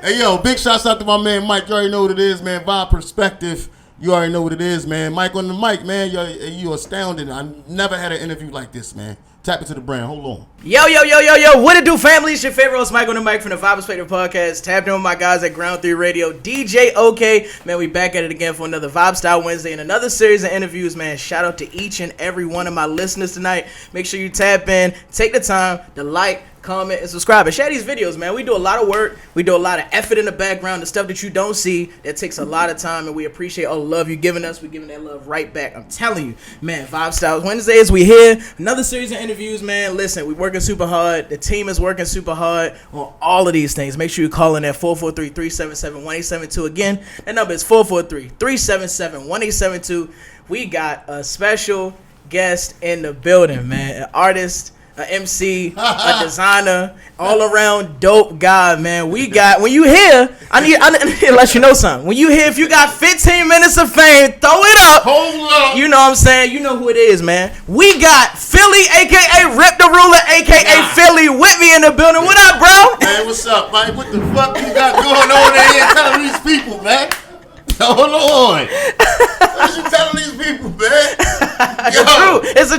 Hey, yo, big shouts out to my man Mike. You already know what it is, man. Vibe Perspective. You already know what it is, man. Mike on the mic, man. You're astounding. I never had an interview like this, man. Tap into the brand. Hold on. Yo. What it do, family? It's your favorite host, Mike on the mic from the Vibe Perspective Podcast. Tapped in with my guys at Ground 3 Radio. DJ OK. Man, we back at it again for another Vibe Style Wednesday and another series of interviews, man. Shout out to each and every one of my listeners tonight. Make sure you tap in. Take the time to like, comment, and subscribe. And share these videos, man. We do a lot of work. We do a lot of effort in the background. The stuff that you don't see, that takes a lot of time, and we appreciate all the love you're giving us. We're giving that love right back. I'm telling you, man, Vibe Styles Wednesdays, we here. Another series of interviews, man. Listen, we're working super hard. The team is working super hard on all of these things. Make sure you call in at 443-377-1872. Again, that number is 443-377-1872. We got a special guest in the building, man. An artist, an MC, a designer, all around dope guy, man. We got, when you hear, I need to let you know something. When you hear, if you got 15 minutes of fame, throw it up. Hold up. You know what I'm saying? You know who it is, man. We got Philly, a.k.a. Rip the Ruler, a.k.a. Philly, with me in the building. What up, bro? Man, what's up, Mike? What the fuck you got going on there? You telling these people, man? Hold on. What you telling these people, man? It's the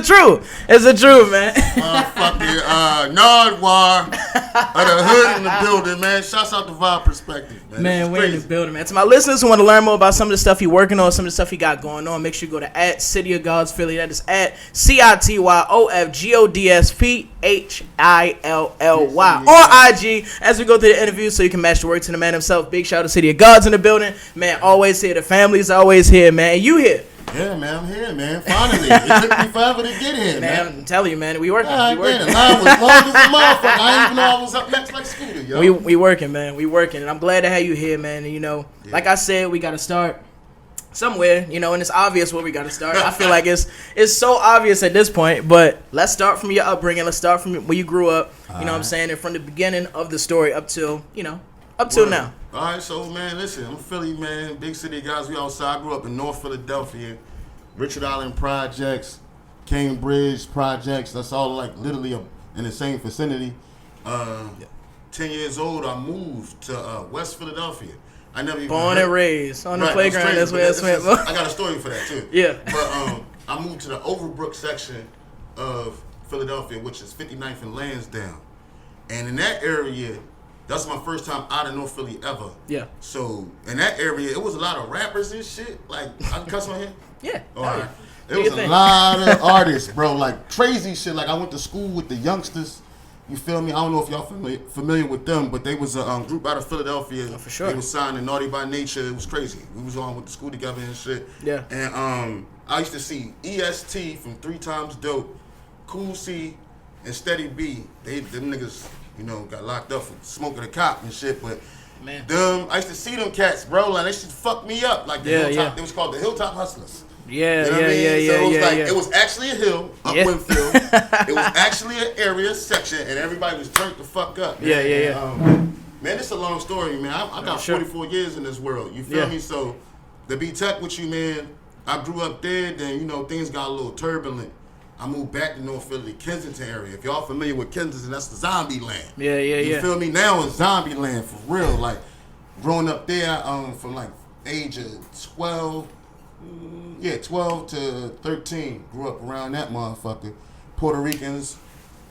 truth, man. Fuck yeah. Nardwar of the hood in the building, man. Shouts out to Vibe Perspective, man. Man, we're in the building, man. To my listeners who want to learn more about some of the stuff he's working on, some of the stuff he got going on, make sure you go to at City of Gods Philly. That is at CITYOFGODSPHILLY on IG as we go through the interview so you can match the word to the man himself. Big shout out to City of Gods in the building. Man, always here. The family's always here, man. And you here. Yeah, man, I'm here, man. Finally. It took me forever to get here, man. I'm telling you, man. We working. The line was long as a motherfucker. I didn't even know I was up next like Scooter, yo. We working, man. We working. And I'm glad to have you here, man. And, you know, like I said, we got to start somewhere, you know, and it's obvious where we got to start. I feel like it's so obvious at this point, but let's start from your upbringing. Let's start from where you grew up, you know what I'm saying, and from the beginning of the story up till, you know, up till now. All right, so, man, listen, I'm Philly, man. Big city guys, we outside. I grew up in North Philadelphia, Richard Island Projects, Cambridge Projects. That's all, like, literally in the same vicinity. 10 years old, I moved to West Philadelphia. I never even born and raised on the playground. That's where I went. I got a story for that, too. Yeah. But I moved to the Overbrook section of Philadelphia, which is 59th and Lansdowne. And in that area, that's my first time out of North Philly ever. Yeah. So, in that area, it was a lot of rappers and shit. Like, I can cuss on here? Yeah. All right. It was a lot of artists, bro. Like, crazy shit. Like, I went to school with the youngsters. You feel me? I don't know if y'all familiar with them, but they was a group out of Philadelphia. Oh, for sure. They was signed to Naughty by Nature. It was crazy. We was on with the school together and shit. Yeah. And I used to see EST from 3 Times Dope, Cool C, and Steady B. Them niggas, you know, got locked up for smoking a cop and shit, but man, I used to see them cats, bro. Like, they should fuck me up. Like, the Hilltop, it was called the Hilltop Hustlers. Yeah, you know what I mean? So it was like, yeah. it was actually a hill up Winfield. It was actually an area section, and everybody was turned the fuck up. Man. Yeah. Man, it's a long story, man. I got 44 years in this world. You feel me? So to be tech with you, man, I grew up there. Then, you know, things got a little turbulent. I moved back to North Philly, Kensington area. If y'all familiar with Kensington, that's the zombie land. Yeah. You feel me? Now it's zombie land for real. Like, growing up there, from like age of 12 to 13, grew up around that motherfucker. Puerto Ricans,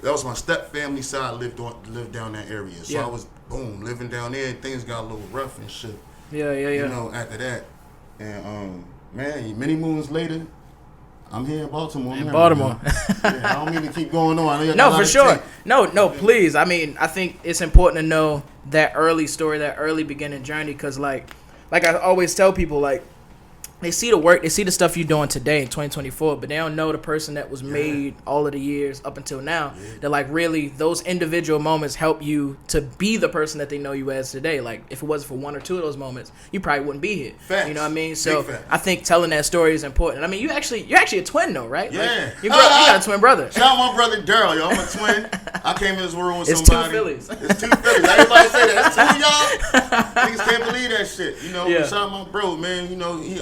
that was my step family side, lived down that area. So I was, living down there, and things got a little rough and shit. Yeah. You know, after that. And, man, many moons later, I'm here in Baltimore. I don't mean to keep going on. No, for sure. No, please. I mean, I think it's important to know that early story, that early beginning journey, because, like I always tell people, like, they see the work, they see the stuff you're doing today in 2024, but they don't know the person that was made all of the years up until now. Yeah. That, like, really, those individual moments help you to be the person that they know you as today. Like, if it wasn't for 1 or 2 of those moments, you probably wouldn't be here. Facts. You know what I mean? So I think telling that story is important. I mean, you're actually a twin, though, right? Yeah. Like, you got a twin brother. Shout out my brother Daryl, yo. I'm a twin. I came in this world with it's somebody. It's 2 Phillies. It's 2 Phillies. Everybody say that. It's 2 of y'all. Niggas can't believe that shit. You know, shout out my bro, man. You know, he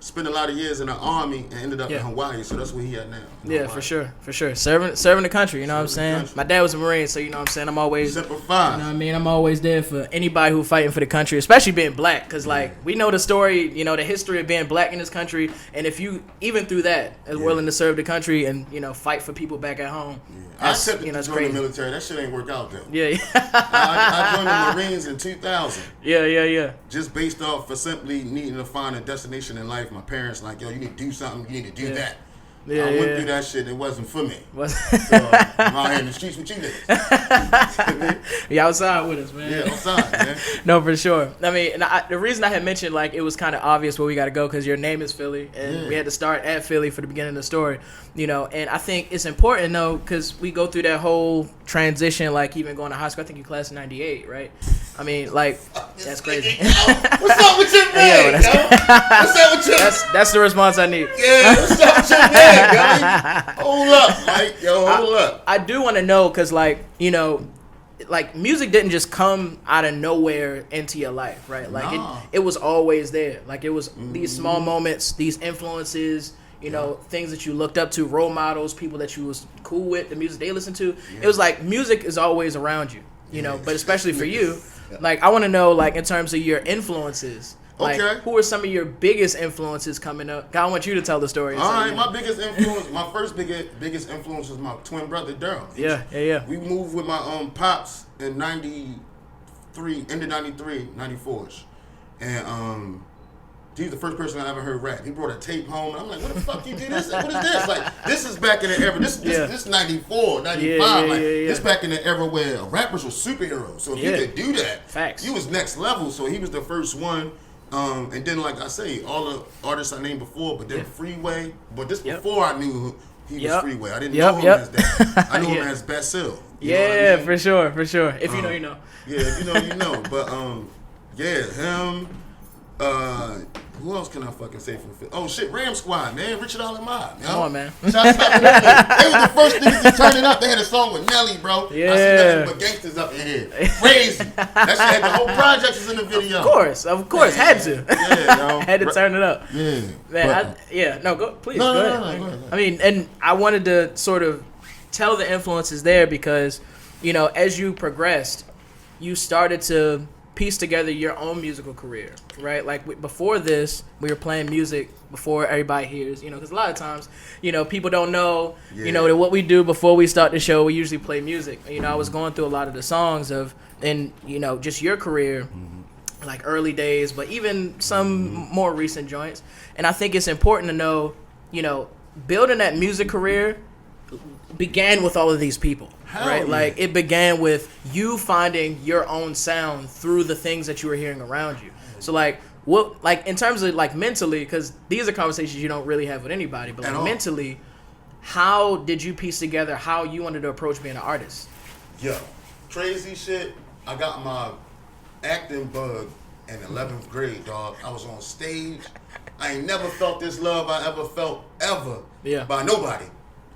spent a lot of years in the army and ended up in Hawaii, so that's where he at now. Yeah, for sure. Serving the country, you know what I'm saying? My dad was a Marine, so you know what I'm saying? I'm always, Semper Fi. you know what I mean? I'm always there for anybody who fighting for the country, especially being black, because, like, we know the story, you know, the history of being black in this country, and if you, even through that, is willing to serve the country and, you know, fight for people back at home. I accepted to join the military. That shit ain't work out, though. Yeah. I joined the Marines in 2000. Yeah. Just based off for simply needing to find a destination in life. My parents like, yo, you need to do something. You need to do that. I went through that shit. And it wasn't for me. So I'm out here in the streets with you niggas. You outside with us, man. Yeah, outside, man. No, for sure. I mean, the reason I had mentioned, like, it was kind of obvious where we got to go because your name is Philly, and we had to start at Philly for the beginning of the story, you know. And I think it's important, though, because we go through that whole transition, like, even going to high school. I think you class in 98, right? I mean, like, that's crazy. What's up with your man, yo? What's up with your... That's the response I need. Yeah, what's up with your man, yo? Hold up, Mike. Yo, hold up. I do want to know, because, like, you know, like, music didn't just come out of nowhere into your life, right? Like, it was always there. Like, it was these small moments, these influences, you know, things that you looked up to, role models, people that you was cool with, the music they listened to. It was like music is always around you, you know, but especially for you. Like, I want to know, like, in terms of your influences, like, who are some of your biggest influences coming up? God, I want you to tell the story. All right, my biggest influence, my first biggest influence was my twin brother, Daryl. Yeah. We moved with my pops in 93, end of 93, 94-ish. And he's the first person I ever heard rap. He brought a tape home, and I'm like, what the fuck you do this? What is this? Like, this is back in the era. This 94, 95. This back in the era where rappers were superheroes. So if you could do that, you was next level. So he was the first one. And then, like I say, all the artists I named before, but then Freeway. But this before I knew he was Freeway. I didn't know him as that. I knew him as Basil. You know what I mean? For sure. If you know, you know. Yeah, if you know, you know. But him. Who else can I fucking say from Philly? Oh shit, Ram Squad, man. Richard Allen Mob. Come on, man. Shout out to them. They was the first niggas to turn it up. They had a song with Nelly, bro. Yeah. I see nothing but gangsters up in here. Crazy. That shit had the whole project was in the video. Of course. Had to. Yeah, yo. Had to turn it up. Yeah. Man, please, go ahead. Go ahead. I mean, and I wanted to sort of tell the influences there because, you know, as you progressed, you started to piece together your own musical career, right? Like, before this, we were playing music before everybody hears, you know, because a lot of times, you know, people don't know, you know, that what we do before we start the show, we usually play music. You know, I was going through a lot of the songs and, you know, just your career, like early days, but even some more recent joints. And I think it's important to know, you know, building that music career began with all of these people. Right? Yeah. Like, it began with you finding your own sound through the things that you were hearing around you. So, like, what, like, in terms of, like, mentally, because these are conversations you don't really have with anybody, but, like, mentally, how did you piece together how you wanted to approach being an artist? Yo, crazy shit. I got my acting bug in 11th grade, dog. I was on stage. I ain't never felt this love I ever felt, ever, by nobody.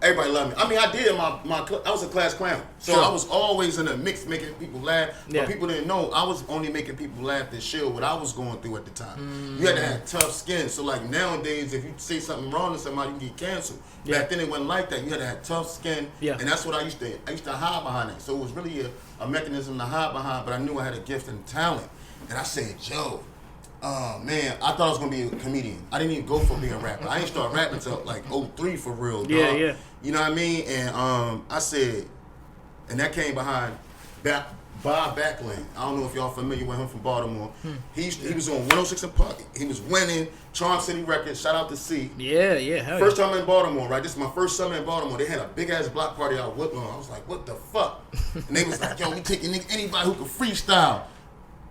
Everybody loved me. I mean, I did. I was a class clown. So I was always in the mix making people laugh. But people didn't know I was only making people laugh to shield what I was going through at the time. You had to have tough skin. So, like, nowadays, if you say something wrong to somebody, you get canceled. Back then, it wasn't like that. You had to have tough skin. And that's what I used to hide behind that. So it was really a mechanism to hide behind, but I knew I had a gift and talent. And I said, yo, man, I thought I was going to be a comedian. I didn't even go for being a rapper. I didn't start rapping until, like, 03 for real, dog. Yeah. You know what I mean? And I said, and that came behind Bob Backlund. I don't know if y'all familiar with him from Baltimore. He was on 106 and Park. He was winning Charm City Records. Shout out to C. Yeah. First time in Baltimore, right? This is my first summer in Baltimore. They had a big ass block party out Woodlawn. I was like, what the fuck? And they was like, yo, we taking anybody who can freestyle.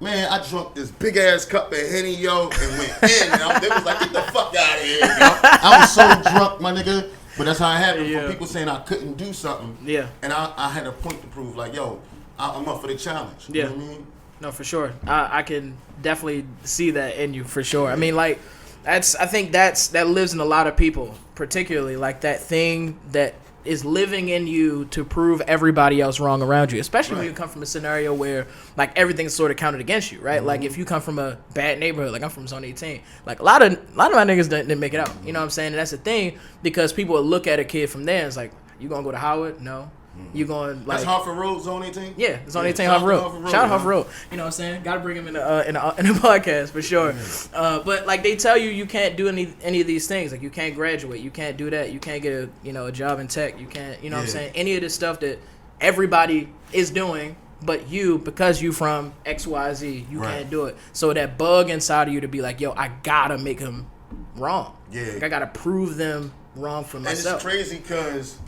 Man, I drunk this big ass cup of Henny, yo, and went in. And they was like, get the fuck out of here, yo. I was so drunk, my nigga. But that's how it happened. From people saying I couldn't do something. And I had a point to prove, like, yo, I'm up for the challenge. You know what I mean? No, for sure. I can definitely see that in you, for sure. I mean, like, I think that lives in a lot of people, particularly, like, that thing that is living in you to prove everybody else wrong around you, especially when you come from a scenario where like everything's sort of counted against you, right? Like if you come from a bad neighborhood, like I'm from Zone 18, like a lot of my niggas didn't make it out. You know what I'm saying? And that's the thing, because people will look at a kid from there and it's like, you gonna go to Howard? No. You going like that's Hartford Road, Zone 18? Yeah, Zone 18 Hartford Road. Shout out Hartford Road. You know what I'm saying? Gotta bring him in the podcast for sure. But like they tell you can't do any of these things. Like you can't graduate, you can't do that, you can't get a job in tech, you can't what I'm saying? Any of this stuff that everybody is doing, but you, because you from XYZ, you can't do it. So that bug inside of you to be like, yo, I gotta make him wrong. Yeah. Like I gotta prove them wrong for myself. And it's crazy because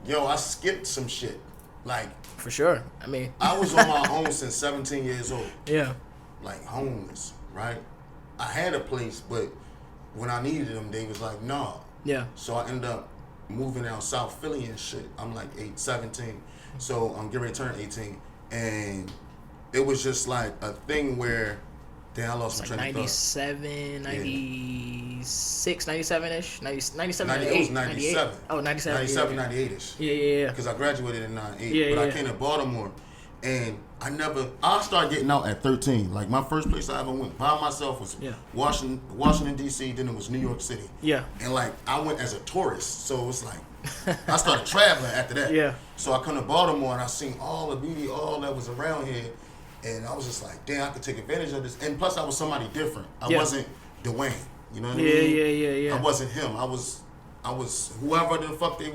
I skipped some shit. Like, for sure. I mean, I was on my own since 17 years old. Yeah. Like, homeless, right? I had a place, but when I needed them, they was like, nah. Yeah. So I ended up moving out South Philly and shit. I'm like 17. So I'm getting ready to turn 18. And it was just like a thing where, damn, I lost my train of thought. 97, 96, 97-ish, 97, 98. It was 97. Oh, 97. 97, 98-ish. Yeah. Because I graduated in 98. But I came to Baltimore. And I started getting out at 13. Like, my first place I ever went by myself was Washington, D.C., then it was New York City. Yeah. And, like, I went as a tourist. So it was like, I started traveling after that. Yeah. So I come to Baltimore, and I seen all the beauty, all that was around here. And I was just like, damn, I could take advantage of this. And plus, I was somebody different. I wasn't Dwayne. You know what I mean? Yeah. I wasn't him. I was whoever the fuck they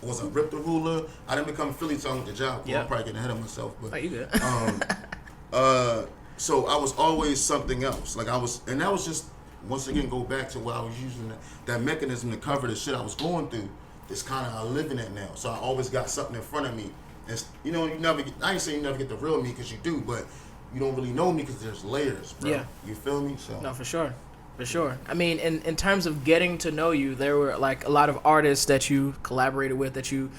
was. I ripped the ruler. I didn't become Philly talking with the job. I'm probably getting ahead of myself. But you good. So I was always something else. Like and that was just, once again, go back to what I was using that mechanism to cover the shit I was going through. It's kind of how I'm living it now. So I always got something in front of me. And, I ain't saying you never get the real me, because you do, but you don't really know me because there's layers, bro. Yeah. You feel me? So. No, for sure. For sure. I mean, in terms of getting to know you, there were like a lot of artists that you collaborated with, that you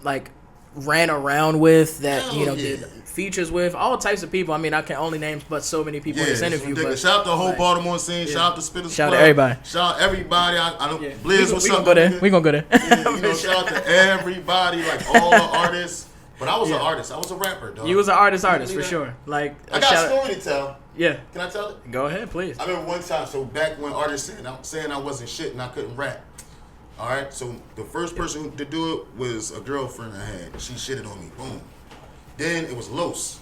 like ran around with, that did features with, all types of people. I mean, I can only name but so many people in this interview. But shout out to the whole Baltimore scene. Shout out to Spitters Shout Club. Out to everybody. Shout out everybody. I don't. Blizz, what's up? We gonna go there. Shout out to everybody, like all the artists. But I was an artist. I was a rapper, dog. You was an artist for sure. Like I got a story to tell. Yeah. Can I tell it? Go ahead, please. I remember one time, so back when artists saying I wasn't shit and I couldn't rap. All right, so the first person to do it was a girlfriend I had. She shitted on me. Boom. Then it was Los.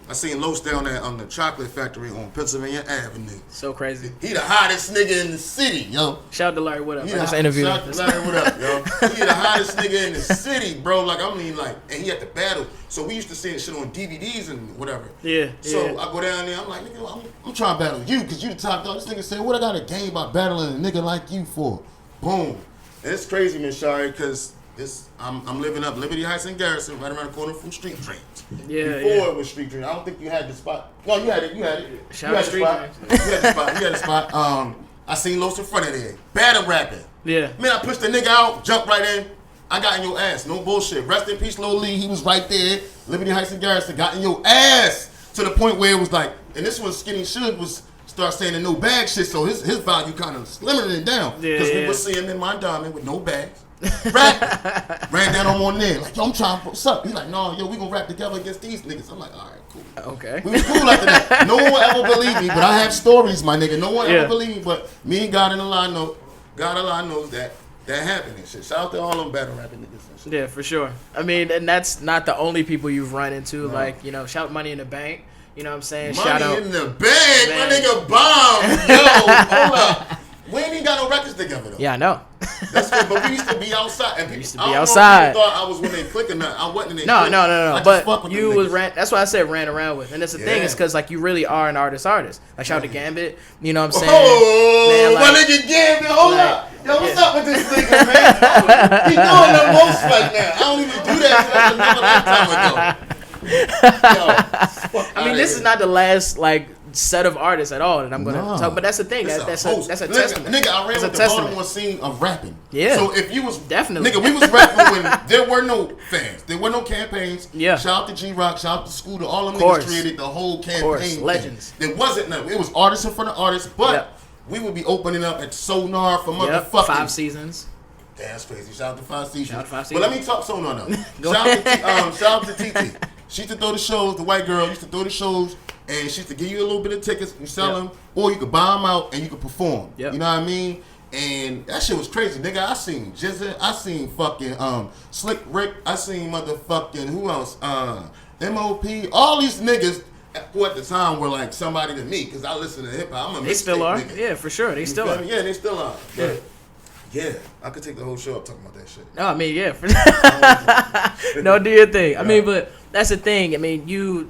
I seen Los down there on the chocolate factory on Pennsylvania Avenue. So crazy. He the hottest nigga in the city, yo. Shout out to Larry, what up? I just interviewed him. Shout out to Larry, what up, yo. He the hottest nigga in the city, bro. Like, I mean, like, and he had to battle. So we used to see shit on DVDs and whatever. Yeah. So I go down there, I'm like, nigga, I'm trying to battle you because you the top dog. This nigga said, what I got a game about battling a nigga like you for? Boom. And it's crazy, Miss Shari, because I'm living up Liberty Heights and Garrison, right around the corner from Street Dreams. Yeah, Before it was Street Dreams. I don't think you had the spot. No, you had it. Shout out Street Dreams. You had the spot. I seen Los in front of there. Battle rapping. Yeah. Man, I pushed the nigga out, jumped right in. I got in your ass. No bullshit. Rest in peace, Lil Lee. He was right there. Liberty Heights and Garrison got in your ass to the point where it was like, and this was Skinny Suge was start saying the no bag shit, so his value kind of slimmered it down. Because we was seeing him in my diamond with no bags. Rap. Ran down on there. Like, yo, I'm trying, what's up? He's like, no, yo, we gonna rap together against these niggas. I'm like, all right, cool. Okay. We was cool after that. No one ever believed me, but I have stories, my nigga. No one ever believed me, but me and God in the line know, knows that happened and shit. Shout out to all them battle rapping niggas and shit. Yeah, for sure. I mean, and that's not the only people you've run into. No. Like, shout Money in the Bank. You know what I'm saying? Money shout out in the bank. My nigga bomb. Yo, hold up. We ain't even got no records together though. Yeah, I know. That's good, but we used to be outside. And we used to be outside. I thought I was when they click or not. I wasn't. No. But you was that's what I said ran around with, and that's the thing is because like you really are an artist. Like shout out to Gambit. You know what I'm saying? Oh, man, my nigga Gambit. Hold up. Yo, what's up with this nigga, man? He doing the most right now. I don't even do that shit another lifetime ago. Yo, I mean, this is not the last like set of artists at all that I'm gonna talk. But that's the thing. That's a testament. Nigga, I ran with the Baltimore scene of rapping. Yeah. So if you was definitely nigga, we was rapping when there were no fans, there were no campaigns. Yeah. Shout out to G-Rock, shout out to Scooter, all them niggas created the whole campaign. Legends. There wasn't none. It was artists in front of artists, but we would be opening up at Sonar for motherfucking 5 seasons. Damn, that's crazy. Shout out to 5 Seasons. Shout out to 5 But let Seasons. me talk. So no. Go Shout out to TT. She used to throw the shows. The white girl used to throw the shows, and she used to give you a little bit of tickets. You sell them, or you could buy them out and you could perform. Yep. You know what I mean? And that shit was crazy, nigga. I seen Jizza. I seen fucking Slick Rick. I seen motherfucking who else? MOP. All these niggas who at the time were like somebody to me because I listen to hip hop. I'm a They still are. nigga. Yeah, for sure. They still feel are. me? Yeah, they still are. But Yeah. I could take the whole show up talking about that shit. No, I mean, no, do your thing. I mean, but that's the thing. I mean, you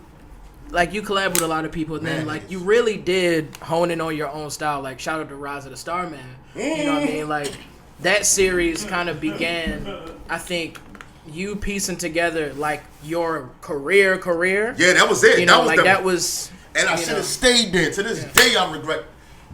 collab with a lot of people, and then, Man, you really did hone in on your own style. Like, shout out to Rise of the Star Man. You know what I mean? Like, that series kind of began, I think, you piecing together, like, your career. Yeah, that was it. You know, that was. And I you should know. have stayed there. To this day, I regret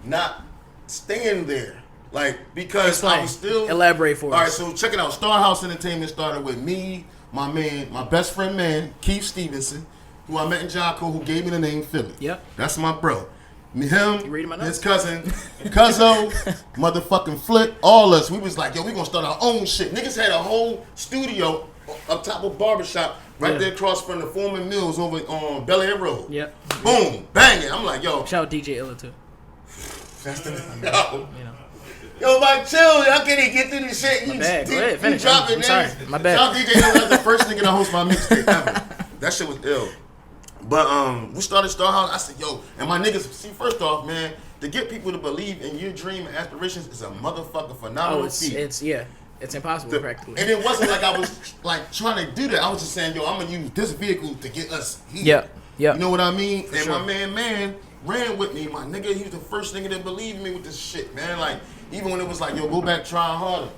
not staying there. Like, because I was still... Elaborate for us. All right, so check it out. Star House Entertainment started with me, my man, my best friend man, Keith Stevenson, who I met in Jocko, who gave me the name Philly. Yep. That's my bro. Him, You reading my notes? his cousin, Cuzzo, motherfucking Flip, all us. We was like, yo, we gonna start our own shit. Niggas had a whole studio up top of barbershop right there across from the Foreman Mills over on Bel Air Road. Yep. Boom, banging. I'm like, yo. Shout out DJ Illa, too. That's the You know. Yo, Mike, chill. How can he get through this shit? My bad. Go ahead, finish. Drop it, I'm sorry. My bad. Shout out DJ Illa, the first nigga to host my mixtape ever. That shit was ill. But we started Star House. I said, yo, and my niggas, see, first off, man, to get people to believe in your dream and aspirations is a motherfucking phenomenal feat. It's impossible practically. And it wasn't like I was like trying to do that. I was just saying, yo, I'm gonna use this vehicle to get us here. Yep. You know what I mean? And sure. my man ran with me. My nigga, he was the first nigga that believed in me with this shit, man. Like, even when it was like, yo, go back, try harder.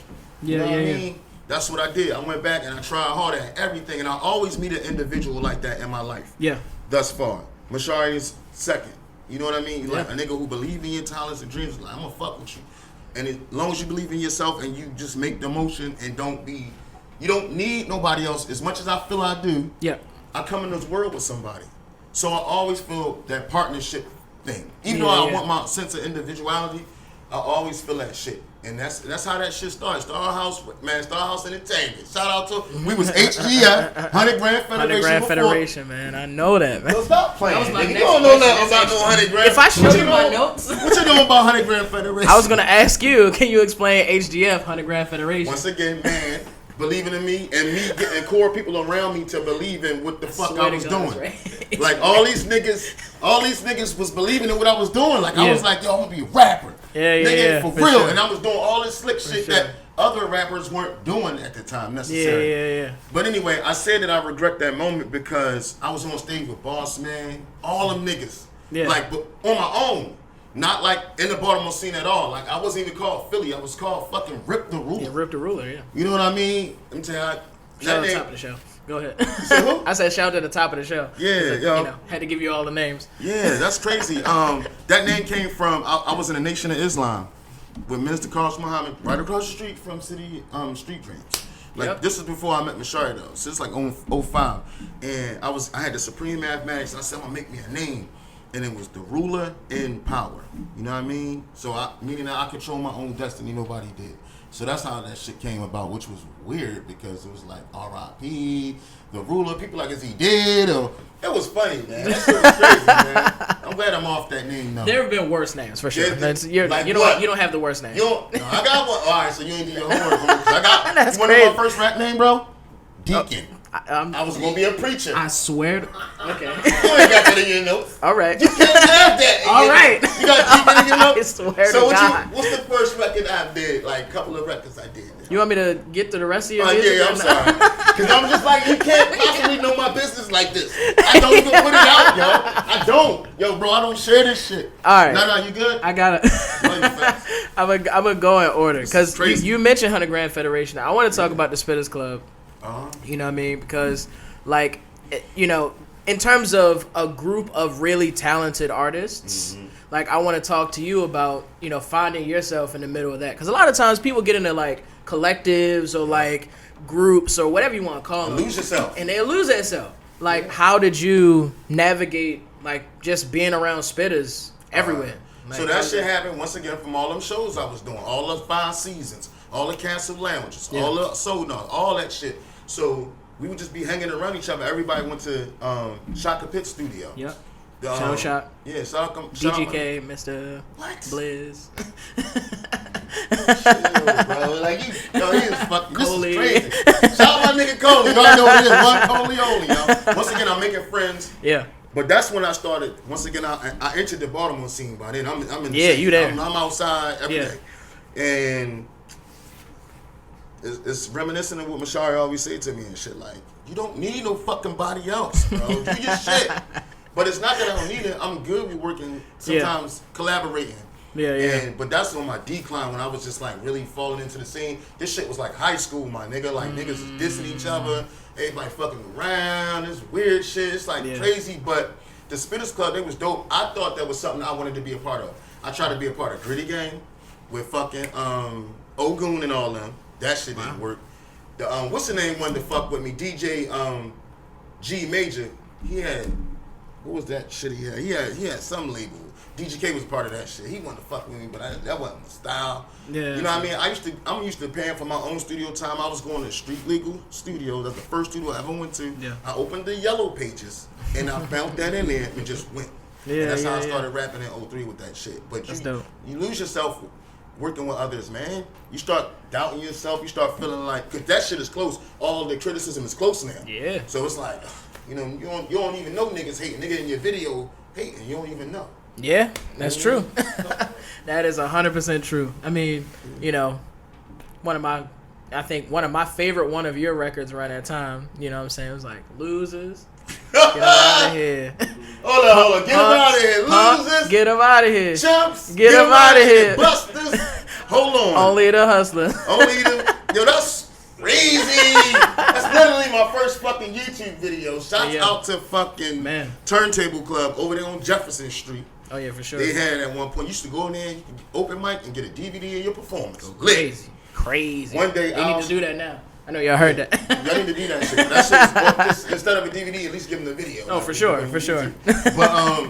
You know what I mean? That's what I did. I went back and I tried harder at everything. And I always meet an individual like that in my life. Yeah. Thus far. Mashari's second. You know what I mean? Like a nigga who believe in your talents and dreams, like, I'm gonna fuck with you. And as long as you believe in yourself and you just make the motion and you don't need nobody else. As much as I feel I do, I come in this world with somebody. So I always feel that partnership thing. Even though I want my sense of individuality, I always feel that shit. And that's how that shit started. Star House Entertainment. Shout out to, we was HGF, 100 Grand Federation. 100 Grand Federation, man. I know that, man. So stop playing. That was my You next don't know question. nothing about no 100 Grand. If I show you my notes. What you know about 100 Grand Federation? I was going to ask you, can you explain HGF, 100 Grand Federation? Once again, man, believing in me and me getting core people around me to believe in what the fuck I was doing. Right. Like all these niggas was believing in what I was doing. Like I was like, yo, I'm gonna be a rapper. Nigga, for real. Sure. And I was doing all this slick shit that other rappers weren't doing at the time necessarily. Yeah. But anyway, I said that I regret that moment because I was on stage with Boss Man, all them niggas. Yeah. Like, but on my own. Not like in the Baltimore scene at all. Like I wasn't even called Philly. I was called fucking Rip the Ruler. Yeah, Rip the Ruler, yeah. You know what I mean? I'm telling you. Shout out to the top of the show. Go ahead. Who? I said shout out to the top of the show. Yeah, yo. Had to give you all the names. Yeah, that's crazy. That name came from, I was in the Nation of Islam with Minister Carlos Muhammad right across the street from City Street Dreams. Like this is before I met Mashari though. So it's like 05. And I had the Supreme Mathematics and I said I'm gonna make me a name. And it was the ruler in power. You know what I mean? So meaning that I control my own destiny, nobody did. So that's how that shit came about, which was weird because it was like R.I.P. the ruler. People like, is he dead? Or it was funny, man. That shit was crazy, man. I'm glad I'm off that name now. There have been worse names for sure. Yeah, you don't have the worst name. No, I got one. All right, so you ain't do your homework. I got That's one crazy. of my first rap name, bro. Deacon. I was gonna be a preacher. I swear. Okay. You ain't got that in your notes. All right. You can't have that. All right. You got deep in your notes. I swear So to God. what's the first record I did? Like a couple of records I did. You want me to get to the rest of your music? Yeah, I'm sorry. Because I'm just like, you can't possibly know my business like this. I don't even put it out, yo. I don't. Yo, bro, I don't share this shit. All right. No, you good? I got it. I'm gonna go in order because you mentioned 100 Grand Federation. I want to talk about the Spitters Club. You know what I mean? Because like, you know, in terms of a group of really talented artists, like I want to talk to you about, you know, finding yourself in the middle of that. Because a lot of times people get into like collectives or like groups or whatever you want to call them. Lose yourself. And they lose themselves. Like, how did you navigate like just being around spitters everywhere? So that shit happened once again from all them shows I was doing, all those 5 seasons. all the canceled lounges, Yeah. all the soda, all that shit. So we would just be hanging around each other. Everybody went to Shaka Pitt studio. Yep. The, Shout Shot. Yeah, shout DGK, Mr. What? Blizz. Chill, bro. Like he is fucking. Coley. This is crazy. Shout out my nigga Coley. You already know what it is. One Coley only, yo. Once again, I'm making friends. Yeah. But that's when I started. Once again, I entered the Baltimore scene. By then, I'm in. The Yeah, scene. you there. I'm outside every day, and it's reminiscent of what Mashari always say to me and shit. Like, you don't need no fucking body else, bro. Do your shit. But it's not that I don't need it. I'm good with working. Sometimes collaborating. Yeah. But that's on my decline when I was just like really falling into the scene. This shit was like high school, my nigga. Like niggas is dissing each other. Everybody fucking around. This weird shit. It's like crazy. But the Spitters Club, they was dope. I thought that was something I wanted to be a part of. I tried to be a part of Gritty Gang with fucking Ogun and all them. That shit didn't work. The what's the name wanted to fuck with me? DJ G Major. He had what was that shit he had? He had some label. DGK was part of that shit. He wanted to fuck with me, but that wasn't my style. Yeah. You know what I mean? I'm used to paying for my own studio time. I was going to Street Legal Studio. That's the first studio I ever went to. Yeah. I opened the Yellow Pages and I found that in there and just went. Yeah, and that's how I yeah. started rapping in 03 with that shit. But That's dope. You lose yourself working with others, man. You start doubting yourself. You start feeling like, because that shit is close. All the criticism is close now. Yeah. So it's like, you know, you don't even know niggas hating. Nigga in your video hating. You don't even know. Yeah, that's true. That is 100% true. I mean, you know, one of my favorite one of your records around that time, you know what I'm saying, it was like, Losers, get them out of here. Hold on. Get them out of here. Losers. Get them out of here. Chumps. Get them out of here. Busters. Hold on. Only the hustler. Only the... Yo, that's crazy. That's literally my first fucking YouTube video. Shouts out to fucking Turntable Club over there on Jefferson Street. Oh, yeah, for sure. They had at one point. You used to go in there, open mic, and get a DVD of your performance. Crazy. One day, they need to do that now. I know y'all heard that. Y'all need to do that shit. That shit is, instead of a DVD, at least give them the video. Oh, for sure. But,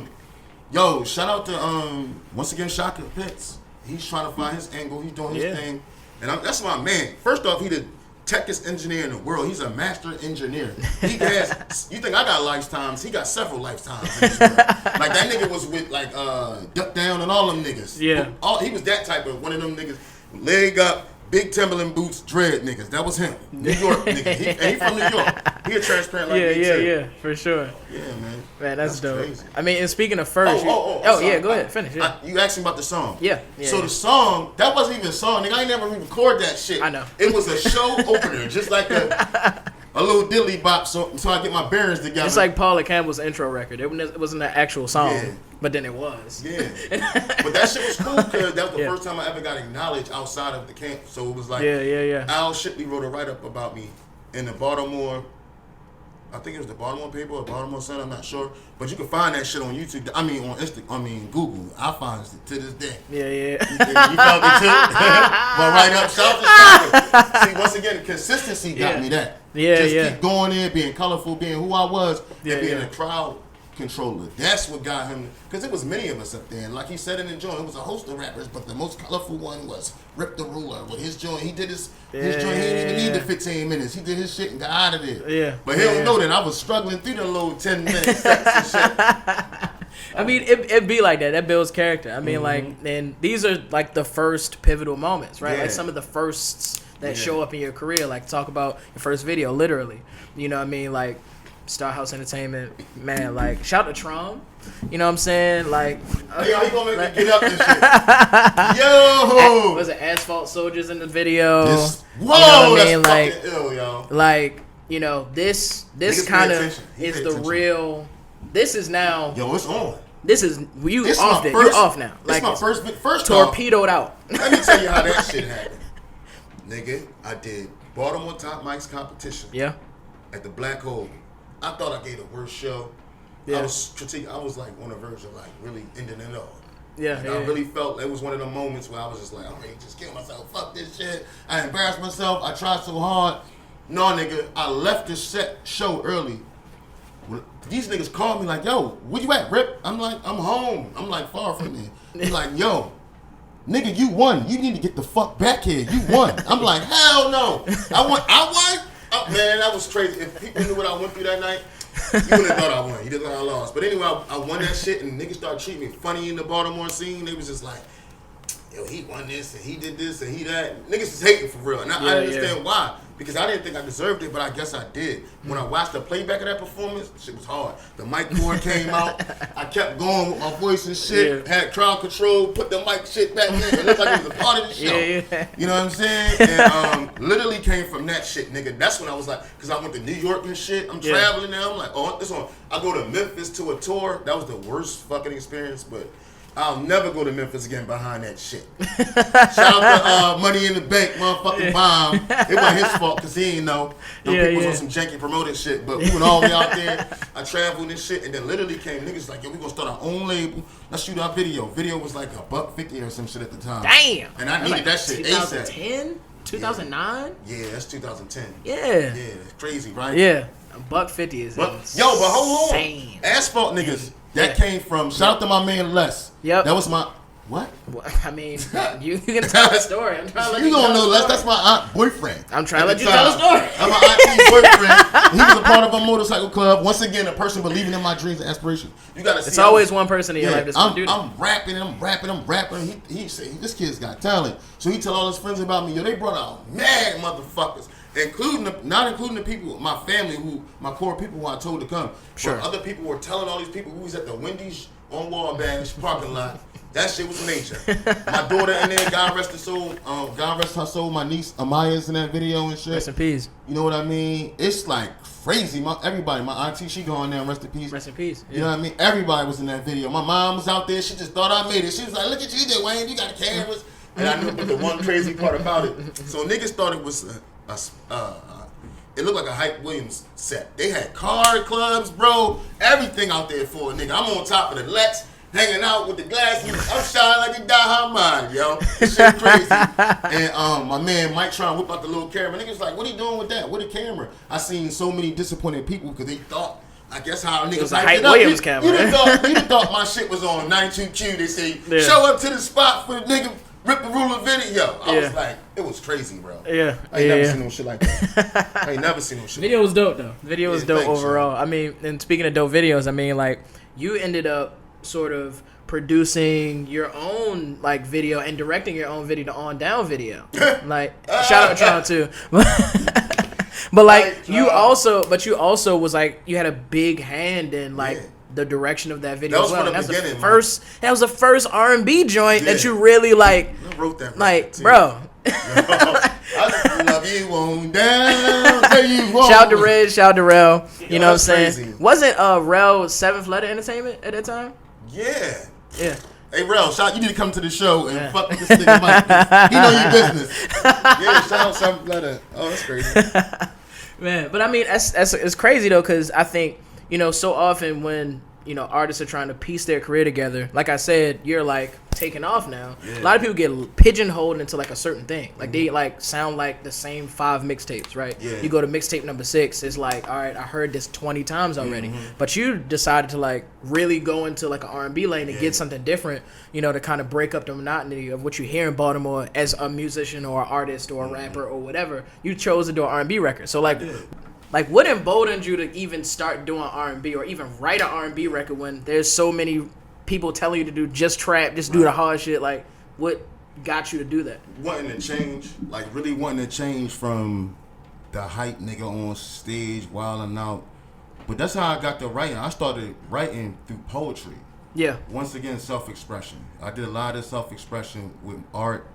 yo, shout out to, once again, Shaka Pitts. He's trying to find his angle. He's doing his thing. And that's my man. First off, he the techest engineer in the world. He's a master engineer. He has, you think I got lifetimes? He got several lifetimes in this world. Like, that nigga was with, like, Duck Down and all them niggas. Yeah. He was that type of one of them niggas. Leg up, big Timberland boots, dread niggas. That was him. New York nigga. He from New York. He a transparent like me too. Yeah, for sure. Yeah, man. Man, that's dope. Crazy. I mean, and speaking of first, sorry. Go ahead, finish. Yeah. You asked me about the song. Yeah. The song, that wasn't even a song. Nigga, I ain't never record that shit. I know. It was a show opener, just like a little dilly bop, so I get my bearings together. It's like Paula Campbell's intro record. It wasn't an actual song, but then it was. Yeah. But that shit was cool because that was the first time I ever got acknowledged outside of the camp. So it was like, Al Shipley wrote a write-up about me in the Baltimore, I think it was the Baltimore paper or Baltimore Sun, I'm not sure. But you can find that shit on YouTube. I mean, on Google. I find it to this day. Yeah. You found it too? But right up, shout to Shaka. See, once again, consistency got me that. Just keep going in, being colorful, being who I was, and being a crowd controller. That's what got him, because it was many of us up there. And like he said in the joint, it was a host of rappers, but the most colorful one was Rip the Ruler. With his joint, he did his joint, he didn't even need the 15 minutes. He did his shit and got out of there. Yeah. But he don't know that I was struggling through the little 10-minute sets and shit. I mean, it be like that. That builds character. I mean, like, and these are like the first pivotal moments, right? Yeah. Like some of the firsts that show up in your career. Like talk about your first video, literally. You know what I mean? Like Star House Entertainment, man. Like shout out to Tron. You know what I'm saying? Like, yo, he gonna make me get up this shit. Yo, was it Asphalt Soldiers in the video? Whoa, you know what I mean? that's Like, fucking ill, yo. Like, you know, this kind of is the real. This is now. Yo, it's on. This is you This off my there. first, You off now. Like Like my first torpedoed out. Let me tell you how that shit happened. Nigga, I did Baltimore Top Mics competition. Yeah. At the Black Hole. I thought I gave the worst show. Yeah. I was like on the verge of like really ending it all. Yeah, I really felt it was one of the moments where I was just like, I'm ready to just kill myself. Fuck this shit. I embarrassed myself. I tried so hard. No, nigga, I left this show early. These niggas called me like, yo, where you at, Rip? I'm like, I'm home. I'm like, far from there. He's like, yo, nigga, you won. You need to get the fuck back here. You won. I'm like, hell no. I won. Oh, man, that was crazy. If people knew what I went through that night, you wouldn't have thought I won. You just thought I lost. But anyway, I won that shit, and niggas started treating me funny in the Baltimore scene. They was just like, yo, he won this, and he did this, and he that. Niggas is hating for real. And I understand why. Because I didn't think I deserved it, but I guess I did. When I watched the playback of that performance, shit was hard. The mic cord came out. I kept going with my voice and shit. Had crowd control. Put the mic shit back in. It looked like it was a part of the show. You know what I'm saying? And literally came from that shit, nigga. That's when I was like, because I went to New York and shit. I'm traveling now. I'm like, oh, this one. I go to Memphis to a tour. That was the worst fucking experience, but I'll never go to Memphis again behind that shit. Shout out to Money in the Bank, motherfucking bomb. It wasn't his fault because he ain't know. Them people was on some janky promoted shit. But we went all the way out there. I traveled and shit. And then literally came niggas like, yo, we gonna start our own label. Let's shoot our video. Video was like $150 or some shit at the time. Damn. And I needed that shit 2010? 2009? Yeah, that's 2010. Yeah. Yeah, it's crazy, right? Yeah. $150 is insane. Yo, but hold on. Asphalt niggas. That came from, shout out to my man Les. Yep. That was my, what? Well, I mean, you can tell the story. I'm trying to let you don't know Les, that's my aunt boyfriend. I'm trying to let you tell the story. I'm my auntie's boyfriend. He was a part of a motorcycle club. Once again, a person believing in my dreams and aspirations. You gotta see. It's always one person in your life that's gonna do that. I'm rapping. He said, this kid's got talent. So he tell all his friends about me. Yo, they brought out mad motherfuckers. Not including the people, my family, my core people who I told to come. Sure. But other people were telling all these people who was at the Wendy's on Wabash parking lot. That shit was major. My daughter in there, God rest her soul. God rest her soul. My niece Amaya's in that video and shit. Rest in peace. You know what I mean? It's like crazy. Everybody, my auntie, she going there. Rest in peace. Rest in peace. Yeah. You know what I mean? Everybody was in that video. My mom was out there. She just thought I made it. She was like, "Look at you, there, Wayne. You got cameras." And I knew, but the one crazy part about it. So niggas thought it was it looked like a Hype Williams set. They had card clubs, bro. Everything out there for a nigga. I'm on top of the Lex, hanging out with the glasses. I'm shining like a die mind, yo. This shit crazy. And my man Mike trying to whip out the little camera. Niggas like, what he doing with that? What a camera? I seen so many disappointed people because they thought, I guess how niggas it was a Hype Williams camera. You thought my shit was on 92Q. They say, show up to the spot for the nigga. Rip the ruler video. I was like, it was crazy, bro. Yeah. I ain't never seen no shit like that. I ain't never seen no shit. Video was dope, though. Video was dope overall. I mean, and speaking of dope videos, I mean, like, you ended up sort of producing your own, like, video and directing your own video, the On Down video. Like, shout out to Tron, too. But, like, you also was, like, you had a big hand in, like, the direction of that video as well. That was the first R&B joint that you really like. I wrote that. Like, bro. I love you on down. Shout out to Red, shout out to Rel. You know what I'm saying? Crazy. Wasn't Rel 7th Letter Entertainment at that time? Yeah. Yeah. Hey, Rel, you need to come to the show and fuck with this nigga Mike. He know your business. Yeah, shout out 7th Letter. Oh, that's crazy. Man, but I mean, it's crazy though, because I think, you know, so often when, you know, artists are trying to piece their career together, like I said, you're like taking off now. Yeah. A lot of people get pigeonholed into like a certain thing. Like they like sound like the same 5 mixtapes, right? Yeah. You go to mixtape number 6, it's like, all right, I heard this 20 times already. But you decided to like really go into like an R&B lane and get something different, you know, to kind of break up the monotony of what you hear in Baltimore as a musician or an artist or a rapper or whatever. You chose to do an R&B record. So like, like, what emboldened you to even start doing R&B or even write an R&B record when there's so many people telling you to do just trap, just do the hard shit? Like, what got you to do that? Wanting to change, like really wanting to change from the hype nigga on stage, wilding out. But that's how I got to writing. I started writing through poetry. Yeah. Once again, self-expression. I did a lot of self-expression with art,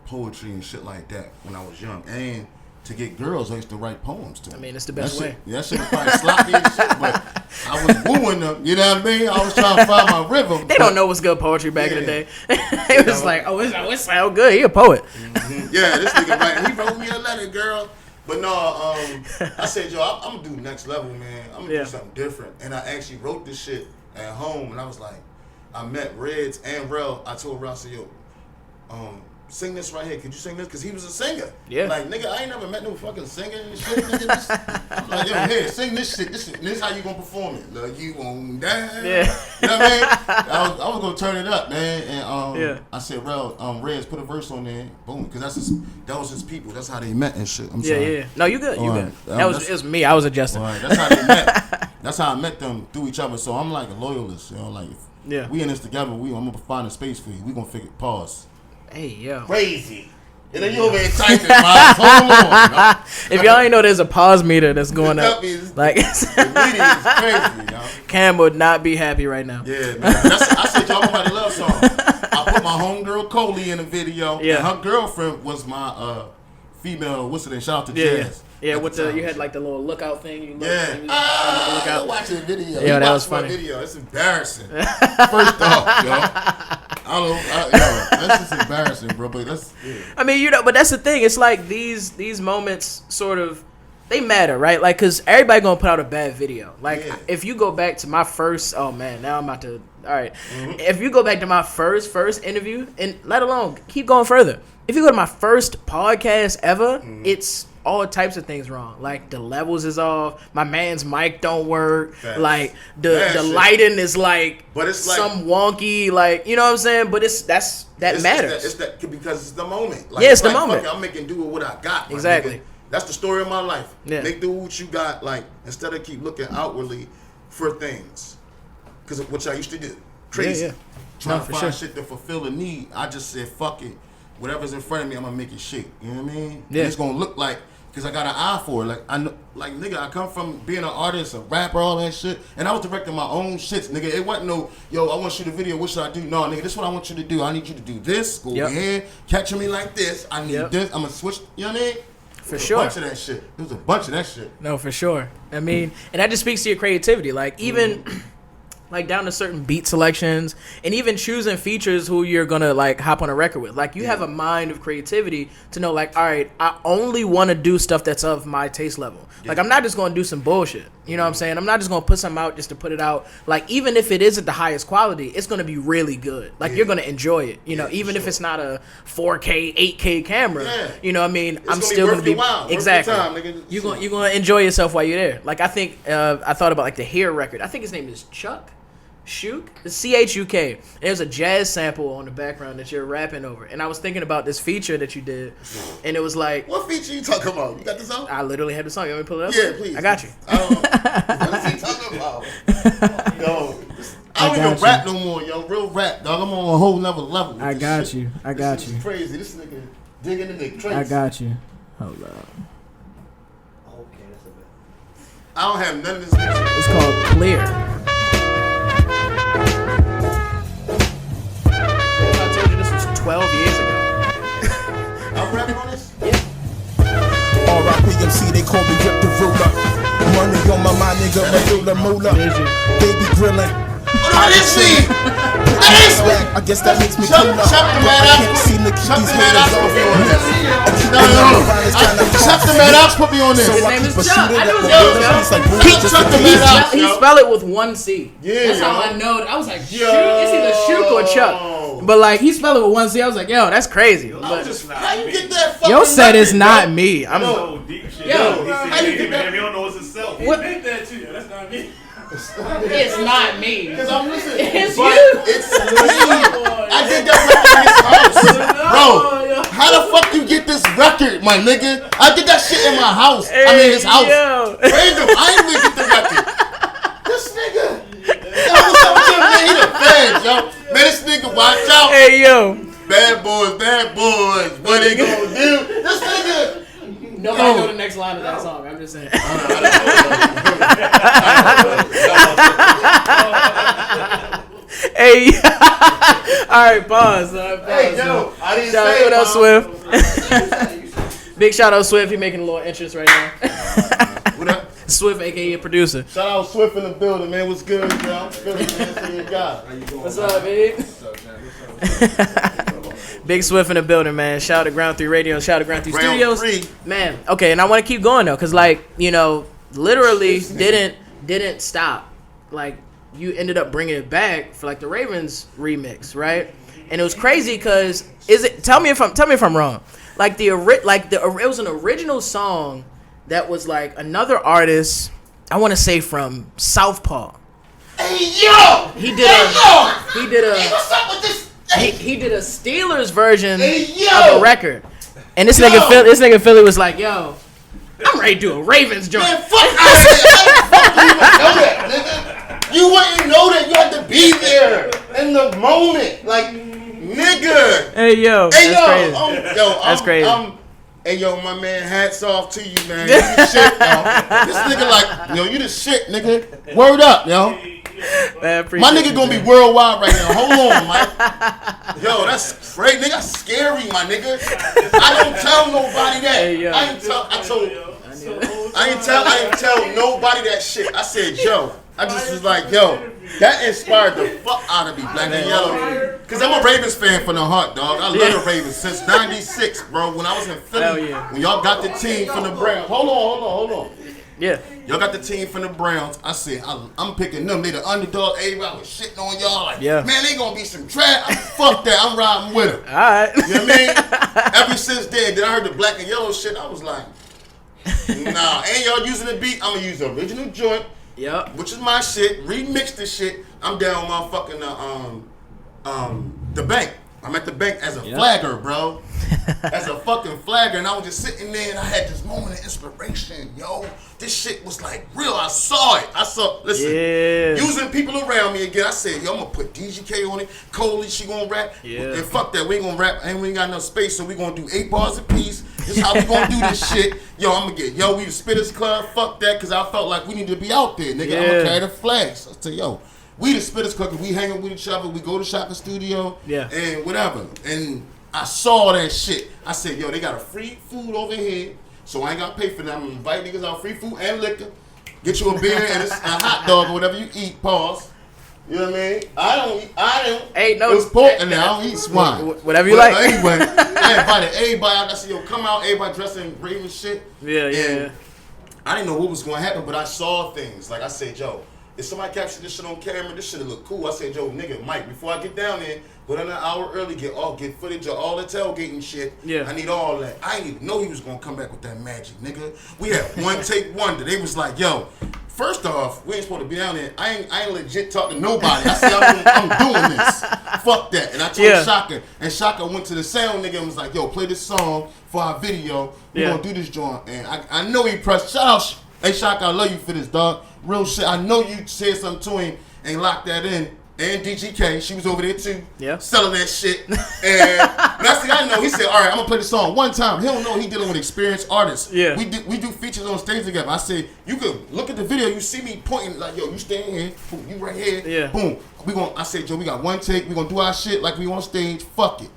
poetry, and shit like that when I was young. And to get girls, I used to write poems to them. I mean, it's the best way. That shit was probably sloppy and shit, but I was wooing them. You know what I mean? I was trying to find my rhythm. They don't know what's good poetry back in the day. It was like, oh, it sound good. He a poet. Yeah, this nigga right. He wrote me a letter, girl. But no, I said, yo, I'm gonna do next level, man. I'm gonna do something different. And I actually wrote this shit at home, and I was like, I met Reds and Rel. I told Rel, I said, yo, sing this right here. Could you sing this? Because he was a singer. Yeah. Like, nigga, I ain't never met no fucking singer and shit. Nigga. I'm like, yo, here, sing this shit. This how you gonna perform it. Like, you won't die. Yeah. You know what I mean? I was gonna turn it up, man. And Yeah. I said, Rez, put a verse on there. Boom. Because that was his people. That's how they met and shit. I'm sorry. Yeah. No, you good. You Alright. good. It was me. I was adjusting. Right. That's how they met. That's how I met them through each other. So I'm like a loyalist, you know. Like, if we in this together. I'm gonna find a space for you. We gonna figure pause. Hey, yo. Crazy. And then you over here typing, hold on. If y'all ain't know, there's a pause meter that's going up. Like, the media is crazy, y'all. Cam would not be happy right now. Yeah, man. I said y'all nobody love song. I put my homegirl Coley in the video. Yeah. And her girlfriend was my female. What's it? Shout out to Jazz. Yeah, with you had like the little lookout thing. You look watching the video. Yeah, that was funny. Video. It's embarrassing. First off, yo, that's just embarrassing, bro. But that's. Yeah. I mean, but that's the thing. It's like these moments sort of they matter, right? Like, cause everybody gonna put out a bad video. Like, if you go back to my first, oh man, now I'm about to. All right, if you go back to my first interview, and let alone keep going further. If you go to my first podcast ever, it's all types of things wrong. Like, the levels is off. My man's mic don't work. Facts. Like, the lighting is like, but it's like some wonky, like, you know what I'm saying? But that matters. It's that because it's the moment. Like, yeah, it's the moment. Fuck it, I'm making do with what I got. Exactly. That's the story of my life. Yeah. Make do with what you got. Like, instead of keep looking outwardly for things, because of what I used to do. Crazy. Yeah. Trying to find shit to fulfill a need. I just said, fuck it. Whatever's in front of me, I'm gonna make it shake. You know what I mean? Yeah. And it's gonna look like, because I got an eye for it. Like, I know, like, nigga, I come from being an artist, a rapper, all that shit. And I was directing my own shits, nigga. It wasn't no, yo, I want to shoot a video. What should I do? No, nigga, this is what I want you to do. I need you to do this. Go over here. Capture me like this. I need this. I'm gonna switch. You know what I mean? For sure. A bunch of that shit. There was a bunch of that shit. No, for sure. I mean, and that just speaks to your creativity. Like, even like down to certain beat selections and even choosing features who you're gonna like hop on a record with. Like, you have a mind of creativity to know, like, all right, I only want to do stuff that's of my taste level. Like, I'm not just gonna do some bullshit. You know what I'm saying? I'm not just gonna put something out just to put it out. Like, even if it isn't the highest quality, it's gonna be really good. Like, you're gonna enjoy it. You know, even if it's not a 4K, 8K camera. Yeah. You know what I mean? It's I'm still gonna be exactly. You're gonna enjoy yourself while you're there. Like, I think I thought about like the Here record. I think his name is Chuck. Chuk? The C-H-U-K. There's a jazz sample on the background that you're rapping over. And I was thinking about this feature that you did. And it was like... What feature you talking about? You got the song? I literally had the song. You want me to pull it up? Yeah, please. I got you. What is he talking about? Yo, I don't even rap no more, yo. Real rap, dog. I'm on a whole nother level with I this got shit. you. I got you. This is crazy. This nigga digging in the crates. I got you. Hold up. Okay, that's a bit. I don't have none of this music. It's called Clear. I told you this was 12 years ago. I'm rapping on this? RIPMC, they call me Rip the Ruler. Money on my mind, nigga, Madula Moolah. Baby grilling. What is she? I guess that makes me cooler. Shut the man I up. can't see Nikki, Shut these the man up. haters off on this. Shut the man up. Put me on this. His name is Chuck. I knew It's like Keep Chuck the man up. He spelled it with one C. Yeah, that's how yo. I know. I was like, Shook. It's either Shook or Chuck. But like, he spelled it with one C. I was like, yo, that's crazy. But How you get that fucking yo said it's record, not yo? me. I'm So deep shit. Yo, He how said, you hey, get man, that- we don't know it's himself. What? He did that to you. That's not me. it's not me. Cause I'm listening. It's But you. It's me. I did that record in his house. Bro, how the fuck you get this record, my nigga? I did that shit in my house. I mean, his house. Yo. Random. I ain't even get the record. This nigga. Yo, what's up with him, man? He the feds, yo. Man, this nigga, watch out. Hey, yo. Bad boys. What they gonna do? This nigga. Nobody know the next line of that song. I'm just saying. Hey, all right, pause. Hey, yo, I didn't Shout say out, what up, Swift? Swift? Big shout out, Swift. He making a little entrance right now. What up? Swift, aka producer. Shout out Swift in the building, man. What's good, yo? Good, man. See you guys. What's up, big? Big Swift in the building, man. Shout out to Ground 3 Radio. Shout out to Ground 3 Ground Studios. 3. Man, okay, and I want to keep going, though, because, like, you know, literally didn't stop. Like, you ended up bringing it back for, like, the Ravens remix, right? And it was crazy because tell me if I'm wrong. Like it was an original song that was like another artist, I want to say from Southpaw. Hey yo! He did Hey, what's up with this? he did a Steelers version Hey, yo! of a record. And this nigga Philly was like, yo, I'm ready to do a Ravens joint. Man, fuck out of here. Fuck you would know that, nigga. You wouldn't know that. You had to be there in the moment. Like, nigga. Hey yo, Hey, that's yo. crazy. That's crazy. Hey, yo, my man, hats off to you, man. You the shit, yo. This nigga like, yo, you the shit, nigga. Word up, yo. Man, My nigga gonna be worldwide right now. Hold on, Mike. Yo, that's great, nigga. That's scary, my nigga. I don't tell nobody that. Hey, yo. I ain't tell nobody that shit. I said, yo. I just was like, yo, that inspired the fuck out of me, Black and Yellow. Cause I'm a Ravens fan from the heart, dog. I love the Ravens since '96, bro. When I was in Philly, Hell yeah. when y'all got the team from the Browns. Hold on. Yeah. Y'all got the team from the Browns. I said, I'm picking them. They the underdog. Everybody was shitting on y'all. Like, Yeah. man, they gonna be some trash. Fuck that. I'm riding with them. All right. You know what I mean? Ever since then I heard the Black and Yellow shit, I was like, nah, ain't y'all using the beat? I'm gonna use the original joint, Yep. which is my shit. Remix the shit. I'm down motherfucking the bank. I'm at the bank as a flagger, bro. As a fucking flagger. And I was just sitting there and I had this moment of inspiration, yo. This shit was like real. I saw it. Listen, using people around me again. I said, yo, I'm gonna put DGK on it. Coley, she gonna rap. Yeah. And fuck that. We ain't gonna rap. And we ain't got enough space, so we gonna do 8 bars apiece. This is how we gonna do this shit. Yo, I'm gonna get, we the Spitters Club. Fuck that, because I felt like we need to be out there, nigga. I'm gonna carry the flags. I said, yo, we the Spitters Club, we hanging with each other. We go to Shaka Studio. Yeah. And whatever. And I saw that shit. I said, yo, they got a free food over here, so I ain't gotta pay for them. I'm gonna invite niggas out, free food and liquor. Get you a beer and a hot dog or whatever you eat, pause. You know what I mean? I don't. Hey, no. It was pork and I don't eat swine. Whatever you But like. Anyway, I invited everybody out. I said, yo, come out, everybody dressed in Raven shit. Yeah. I didn't know what was going to happen, but I saw things. Like I said, yo, if somebody captured this shit on camera, this shit look cool. I said, yo, nigga, Mike, before I get down there, go down an hour early, get footage of all the tailgating shit. Yeah. I need all that. I didn't even know he was going to come back with that magic, nigga. We had one take wonder. They was like, yo, first off, we ain't supposed to be down there. I ain't legit talk to nobody. I said, I'm doing this. Fuck that. And I told Shaka, and Shaka went to the sound nigga and was like, yo, play this song for our video. We gonna do this joint. And I know he pressed. Shout out, hey Shaka, I love you for this, dog. Real shit. I know you said something to him and locked that in. And DGK, she was over there too, selling that shit. And last thing I know, he said, all right, I'm gonna play the song one time. He don't know he dealing with experienced artists. Yeah. We do features on stage together. I said, you could look at the video, you see me pointing like, yo, you stand here, boom, you right here, Yeah. boom. I said, Joe, we got one take, we gonna do our shit like we on stage, fuck it.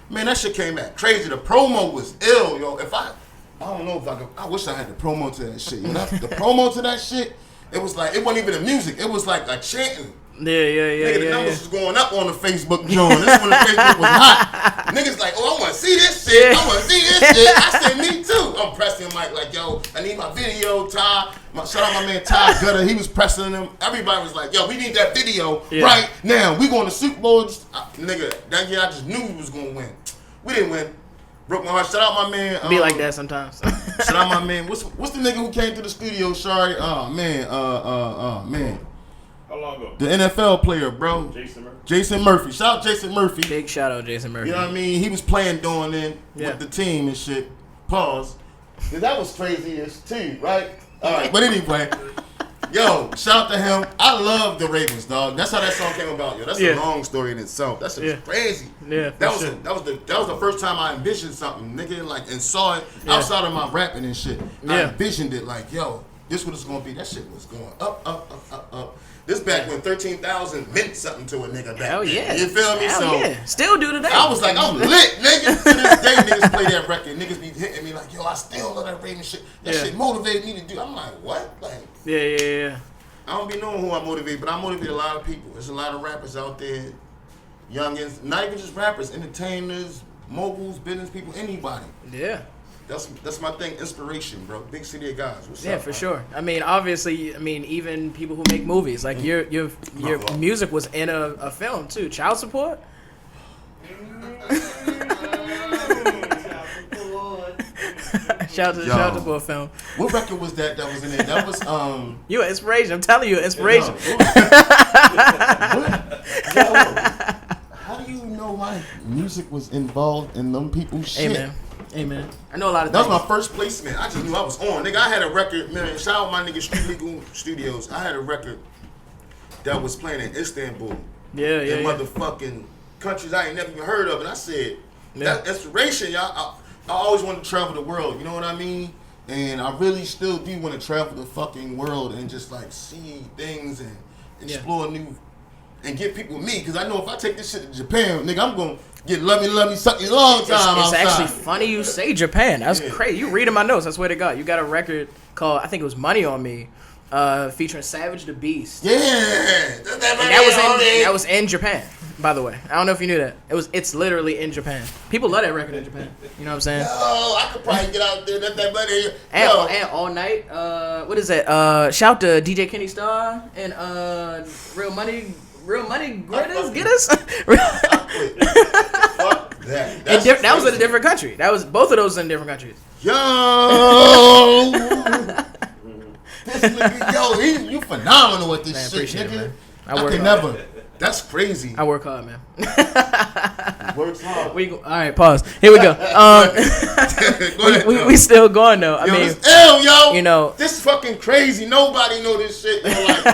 Man, that shit came out crazy. The promo was ill, yo. I don't know if I wish I had the promo to that shit. You know, the promo to that shit, it was like, it wasn't even the music, it was like a chanting. Nigga, the numbers was going up on the Facebook joint. This when the Facebook was hot. Niggas like, oh, I want to see this shit. I want to see this shit. I said, me too. I'm pressing Mike like, yo, I need my video, Ty. Shout out my man Ty Gutter. He was pressing them. Everybody was like, yo, we need that video right now. We going to Super Bowl. Nigga, that year I just knew we was going to win. We didn't win. Broke my heart. Shout out my man. Be like that sometimes. Shout out my man. What's the nigga who came to the studio, Shari? Oh, man. Man. How long ago? The NFL player, bro. Jason Murphy. Shout out Jason Murphy. Big shout out Jason Murphy. You know what I mean? He was playing doing in with the team and shit. Pause. That was crazy-ish too, right? All right. But anyway, yo, shout out to him. I love the Ravens, dog. That's how that song came about, yo. That's a long story in itself. That's crazy. Yeah. That was the first time I envisioned something, nigga, like, and saw it outside of my rapping and shit. I envisioned it like, yo, this what it's gonna be. That shit was going up. This back when 13,000 meant something to a nigga back Hell yeah. then. You feel me? Hell yeah. Still do today. I was like, I'm lit, nigga. To this day, niggas play that record. Niggas be hitting me like, yo, I still love that Raven shit. That shit motivated me to do. I'm like, what? Like, Yeah. I don't be knowing who I motivate, but I motivate a lot of people. There's a lot of rappers out there, youngins, not even just rappers, entertainers, moguls, business people, anybody. Yeah. That's my thing, inspiration, bro. Big city of guys. What's up, Yeah, for sure. I mean, obviously, even people who make movies, like your music was in a film too. Child Support. Shout out to Bull Film. What record was that was in there? That was You an inspiration. I'm telling you, inspiration. How do you know my music was involved in them people's shit? Amen. I know a lot of That things. was my first placement. I just knew I was on. Nigga, I had a record, man. Shout out my nigga Street Legal Studios. I had a record that was playing in Istanbul. Yeah. Motherfucking countries I ain't never even heard of. And I said, that inspiration, y'all. I always wanted to travel the world, you know what I mean? And I really still do want to travel the fucking world and just like see things and explore new and get people me. Because I know if I take this shit to Japan, nigga, I'm going to get love me, suck me long time It's outside. actually funny you say Japan. That's crazy. You reading my notes. I swear to God. You got a record called, I think it was Money on Me, featuring Savage the Beast. Yeah. And that was in Japan, by the way. I don't know if you knew that. It's literally in Japan. People love that record in Japan. You know what I'm saying? Oh, I could probably get out there. That money. And All Night. What is that? Shout to DJ Kenny Star and Real Money Get Us. Fuck that. That was in a different country. That was both of those in different countries. Yo. This nigga, you phenomenal at this shit, appreciate nigga. it, man. I could never. That's crazy. I work hard, man. Works hard. All right, pause. Here we go. Go ahead, we still going though. I yo, mean, this ill, yo. you know, this is fucking crazy. Nobody know this shit. Yo, like,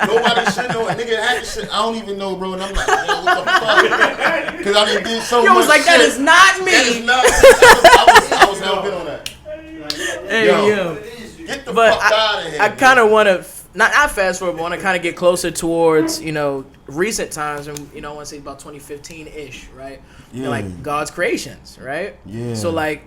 nobody should know. A nigga had this shit. I don't even know, bro. And I'm like, yo, what the fuck? Because I did so much. yo was like, that is not me. That is not. I was hell bent on that. Hey, yo. Get the But fuck out of here. I kind of want to not fast forward, but want to kind of get closer towards recent times, and I want to say about 2015-ish, right? Yeah. Like God's creations, right? Yeah. So like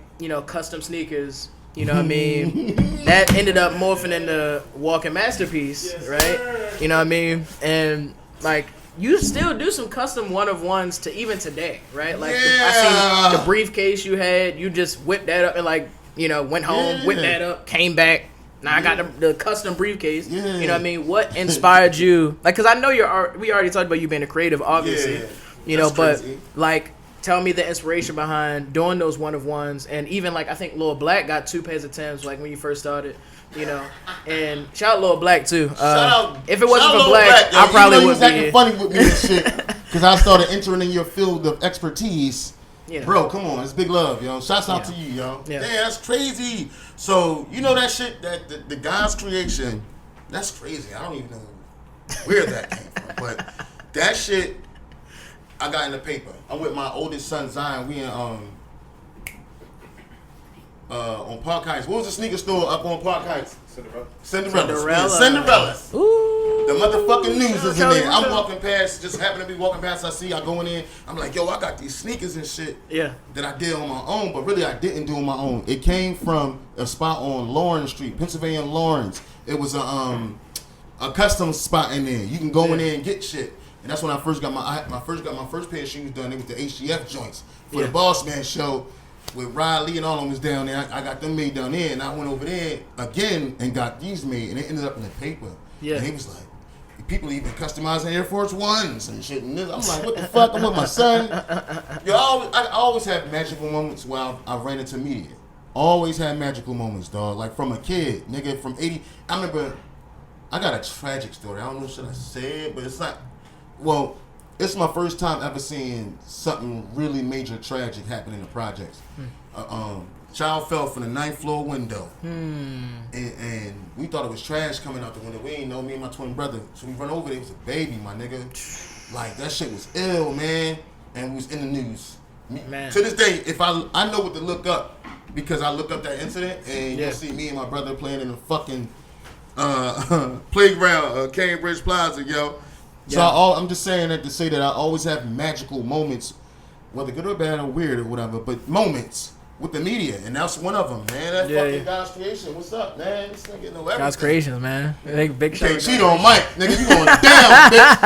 custom sneakers. You know what I mean? That ended up morphing into Walking Masterpiece, right? You know what I mean? And like you still do some custom one-of-ones to even today, right? Like I seen the briefcase you had. You just whipped that up and went home, whipped that up, came back. Now I got the custom briefcase. Yeah. You know what I mean? What inspired you? Like, cause I know we already talked about you being a creative, obviously. Yeah. But crazy. like, tell me the inspiration behind doing those one-of-ones, and even like I think Lil Black got 2 pairs of Timbs like when you first started. And shout out Lil Black too. Shout out. If it wasn't for Lil Black, yo, I probably would be acting here. funny with me and shit. Cause I started entering in your field of expertise. Yeah. Bro, come on, it's big love, yo. Shouts out to you, yo. Yeah. Damn, that's crazy. So that shit, that the God's creation, that's crazy. I don't even know where that came from, but that shit, I got in the paper. I'm with my oldest son Zion. We in on Park Heights. What was the sneaker store up on Park Heights? Cinderella's. Ooh. The motherfucking news is in Charlie there. I'm Winslow. walking past, just happen to be walking past. I see, I go in there. I'm like, yo, I got these sneakers and shit. Yeah. That I did on my own, but really I didn't do on my own. It came from a spot on Lawrence Street, Pennsylvania Lawrence. It was a custom spot in there. You can go in there and get shit. And that's when I first got my first pair of shoes done. It was the HGF joints for the Boss Man show. With Riley and all of them was down there. I got them made down there, and I went over there again and got these made, and it ended up in the paper. Yeah. And he was like, people even customizing Air Force Ones and shit. And this. I'm like, what the fuck? I'm with my son. Yo, I always have magical moments where I ran into media. Always had magical moments, dog. Like from a kid, nigga, from 80. I remember, I got a tragic story. I don't know should I say it, but it's not. Well, it's my first time ever seeing something really major tragic happen in the projects. Child fell from the 9th floor window. And we thought it was trash coming out the window. We ain't know, me and my twin brother. So we run over there, it was a baby, my nigga. Like, that shit was ill, man. And we was in the news. Man. To this day, if I know what to look up, because I look up that incident, and you'll see me and my brother playing in a fucking playground, Cambridge Plaza, yo. So I'm just saying that to say that I always have magical moments, whether good or bad or weird or whatever, but moments with the media, and that's one of them, man. That fucking God's creation. What's up, man? This nigga know everything. God's creations, man. Big shout. Can't cheat on Mike, nigga. You going down, bitch.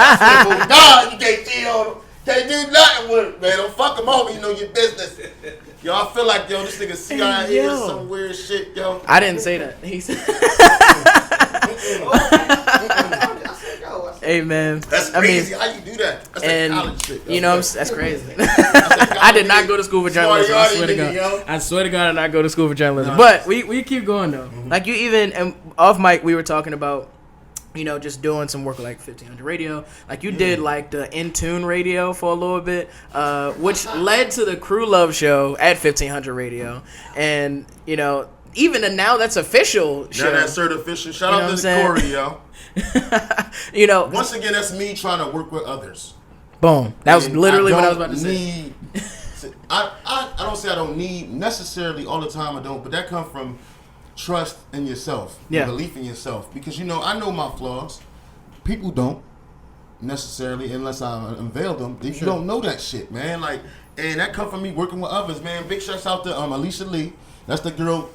Oh God, you can't cheat on him. Can't do nothing with it, man. Don't fuck him over. You know your business. Yo, I feel like this nigga CIA or some weird shit, yo. I didn't say that. He said. Hey man, That's I mean, crazy. How you do that? That's and like college shit. you know, that's crazy. I did not go to school for journalism. I swear to God. I swear to God, I did not go to school for journalism. But we keep going though. Like you even and off mic, we were talking about, you know, just doing some work with like 1500 radio. Like you did like the In Tune radio for a little bit, which led to the Crew Love show at 1500 radio. And, you know, even now that's official show. Now that's certification. Shout You know out what to I'm Corey, yo. You know, Once again, that's me trying to work with others. boom. That was And literally what I was don't about to say. need- I don't say I don't need necessarily all the time. I don't, but that comes from trust in yourself, Yeah. belief in yourself. Because you know, I know my flaws. People don't necessarily, unless I unveil them. You don't know that shit, man. Like, and that come from me working with others, man. Big shouts out to Alicia Lee. That's the girl.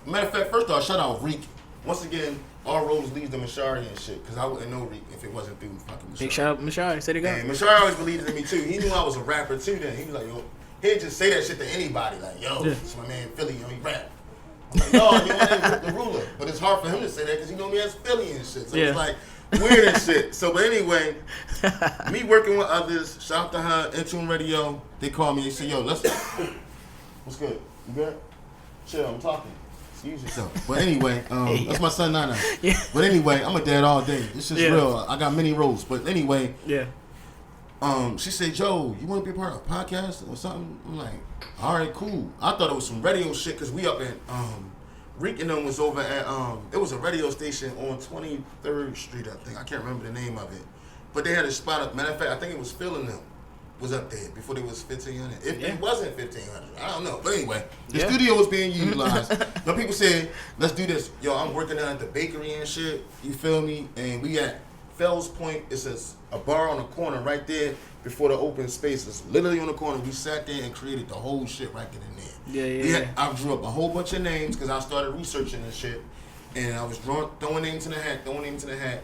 Matter of fact, first off, shout out Reek. Once again, all roads leads to Mashari and shit. Because I wouldn't know Reek if it wasn't through fucking Mashari. Big shout out Mashari. Say it again. And Mashari always believed in me too. He knew I was a rapper too. Then he was like, yo, he'd just say that shit to anybody, like, yo, it's my man Philly, yo, he rap. I'm like, no, you ain't the ruler. But it's hard for him to say that because he know me as Philly and shit. So it's like weird and shit. So, but anyway, me working with others. Shout out to her, Intune Radio. They call me. They say, yo, let's. What's good? You good? Chill. I'm talking. Excuse yourself. But anyway, that's my son Nana. Yeah. But anyway, I'm a dad all day. It's just real. I got many roles. But anyway. Yeah. She said, Joe, you want to be a part of a podcast or something? I'm like, all right, cool. I thought it was some radio shit because we up in, Reek and them was over at, it was a radio station on 23rd Street, I think. I can't remember the name of it. But they had a spot up. Matter of fact, I think it was Phil and them was up there before they was 1500. If it wasn't 1500, I don't know. But anyway, the studio was being utilized. Now people said, let's do this. Yo, I'm working down at the bakery and shit. You feel me? And we at Fells Point. It's a bar on the corner right there before the open space. It's literally on the corner. We sat there and created the whole shit right then and there. I drew up a whole bunch of names because I started researching this shit. And I was throwing names in the hat,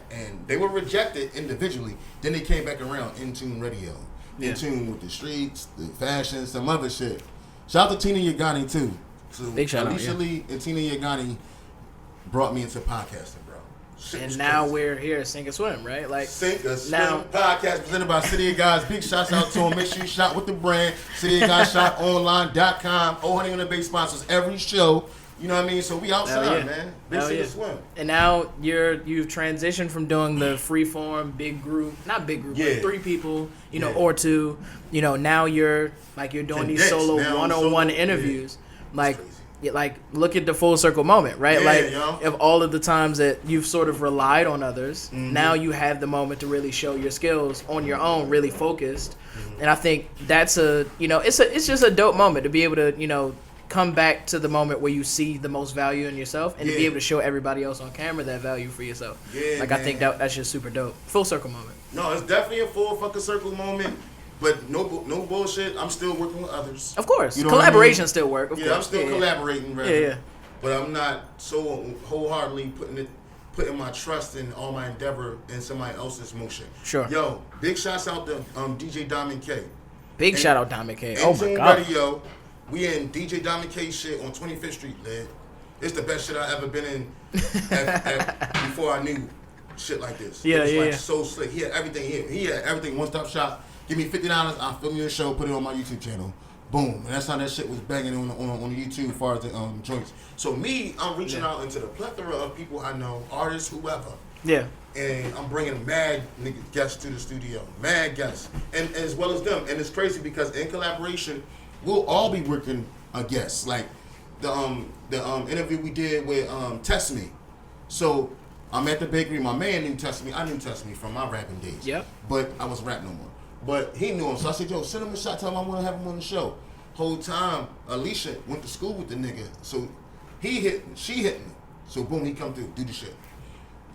and they were rejected individually. Then they came back around, In Tune Radio. In tune with the streets, the fashion, some other shit. Shout out to Tina Yagani too. So big shout out, Alicia Lee and Tina Yagani brought me into podcasting, bro. And now we're here at Sink or Swim, right? Like Sink or Swim podcast presented by City of Guys. Big shouts out to them. Make sure you shop with the brand. CityofGuysShopOnline.com. Oh, Honey on the Bay sponsors every show. You know what I mean? So we outside, man. Big Sink or Swim. And now you've transitioned from doing the freeform big group, not big group, but 3 people, you know, or 2. You know, now you're doing these solo one-on-one interviews. Like look at the full circle moment, right? Of all of the times that you've sort of relied on others, now you have the moment to really show your skills on your own, really focused. And I think that's it's just a dope moment to be able to, you know, come back to the moment where you see the most value in yourself and to be able to show everybody else on camera that value for yourself. I think that's just super dope. Full circle moment. No, it's definitely a full fucking circle moment. But no bullshit. I'm still working with others. Of course, you know collaboration still work. Of course. I'm still collaborating. Right? Yeah. But I'm not so wholeheartedly putting my trust in all my endeavor in somebody else's motion. Sure. Yo, big shouts out to DJ Diamond K. Big shout out Diamond K. Oh my God. Radio. We in DJ Diamond K shit on 25th Street, lad. It's the best shit I ever been in before I knew shit like this. It was so slick. He had everything. He had everything. One stop shop. Give me $50. I'll film you a show. Put it on my YouTube channel. Boom. And that's how that shit was banging on the YouTube as far as the joints. So me, I'm reaching out into the plethora of people I know, artists, whoever. Yeah. And I'm bringing mad guests to the studio. Mad guests. And as well as them. And it's crazy because in collaboration, we'll all be working a guest. Like the interview we did with Test Me. So I'm at the bakery. My man knew Test Me. I knew Test Me from my rapping days. Yep. But I was rap no more. But he knew him. So I said, yo, send him a shot. Tell him I want to have him on the show. Whole time, Alicia went to school with the nigga. So he hit me. She hit me. So boom, he come through, do the shit.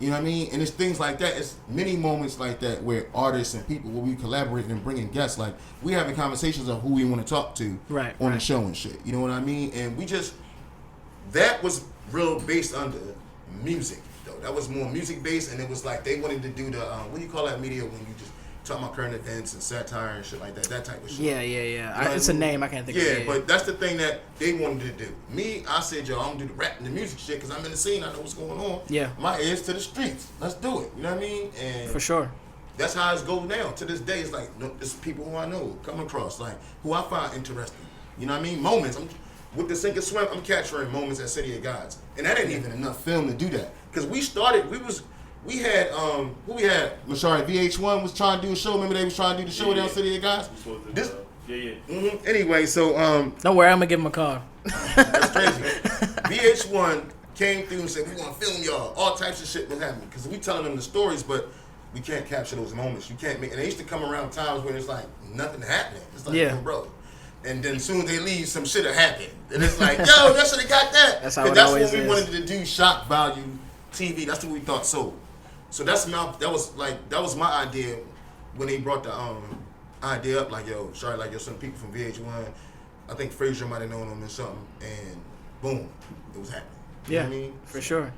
You know what I mean? And it's things like that. It's many moments like that where artists and people, where we collaborate and bringing guests, like we having conversations of who we want to talk to on the show and shit. You know what I mean? And we just, that was real based on the music, though. That was more music based, and it was like they wanted to do the, what do you call that media when you just talking about current events and satire and shit like that, that type of shit. Yeah. You know It's a name I can't think of. Yeah, but that's the thing that they wanted to do. Me, I said, yo, I'm gonna do the rap and the music shit because I'm in the scene. I know what's going on. Yeah. My ears to the streets. Let's do it. You know what I mean? And for sure. that's how it's go now. To this day, it's like, no, it's people who I know, come across, like, who I find interesting. You know what I mean? Moments. With the Sink and Swim, I'm capturing moments at City of Gods. And that ain't even enough film to do that. Because we had Mashari, VH1 was trying to do a show. Remember they was trying to do the show down City of Gods? Anyway, so don't worry, I'm gonna give him a call. that's crazy. VH1 came through and said, we want to film y'all. All types of shit was happening. Because we telling them the stories, but we can't capture those moments. You can't make, and they used to come around times when it's like nothing happening. It's like, Yeah. yo, bro. And then as soon as they leave, some shit will happen. And it's like, yo, y'all should have got that. That's how it that's always what we is. wanted to do, shock value TV. That's what we thought sold. So that was my idea when they brought the idea up, like, yo, sorry, like, yo, some people from VH1, I think Frazier might have known them or something, and boom, it was happening. You know what I mean? For sure.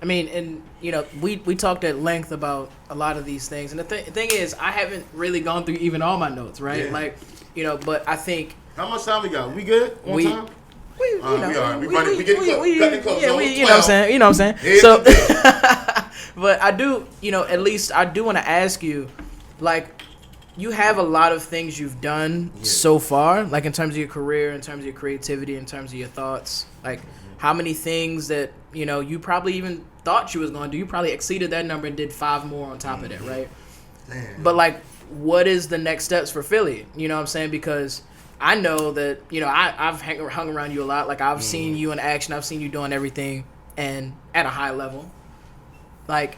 I mean, and, you know, we talked at length about a lot of these things. And the thing is, I haven't really gone through even all my notes, right? Yeah. Like, you know, but I think... How much time we got? We good? One time? We are. We running. We getting close. Cut the close. Yeah, So you know what I'm saying? Here's So, the but I do, you know, at least I do want to ask you, like, you have a lot of things you've done so far, like in terms of your career, in terms of your creativity, in terms of your thoughts. Like, how many things that, you know, you probably even thought you was going to do, you probably exceeded that number and did 5 more on top of that, right? Damn. But, like, what is the next steps for Philly? You know what I'm saying? Because I know that, you know, I've hung around you a lot. Like, I've seen you in action. I've seen you doing everything and at a high level. Like,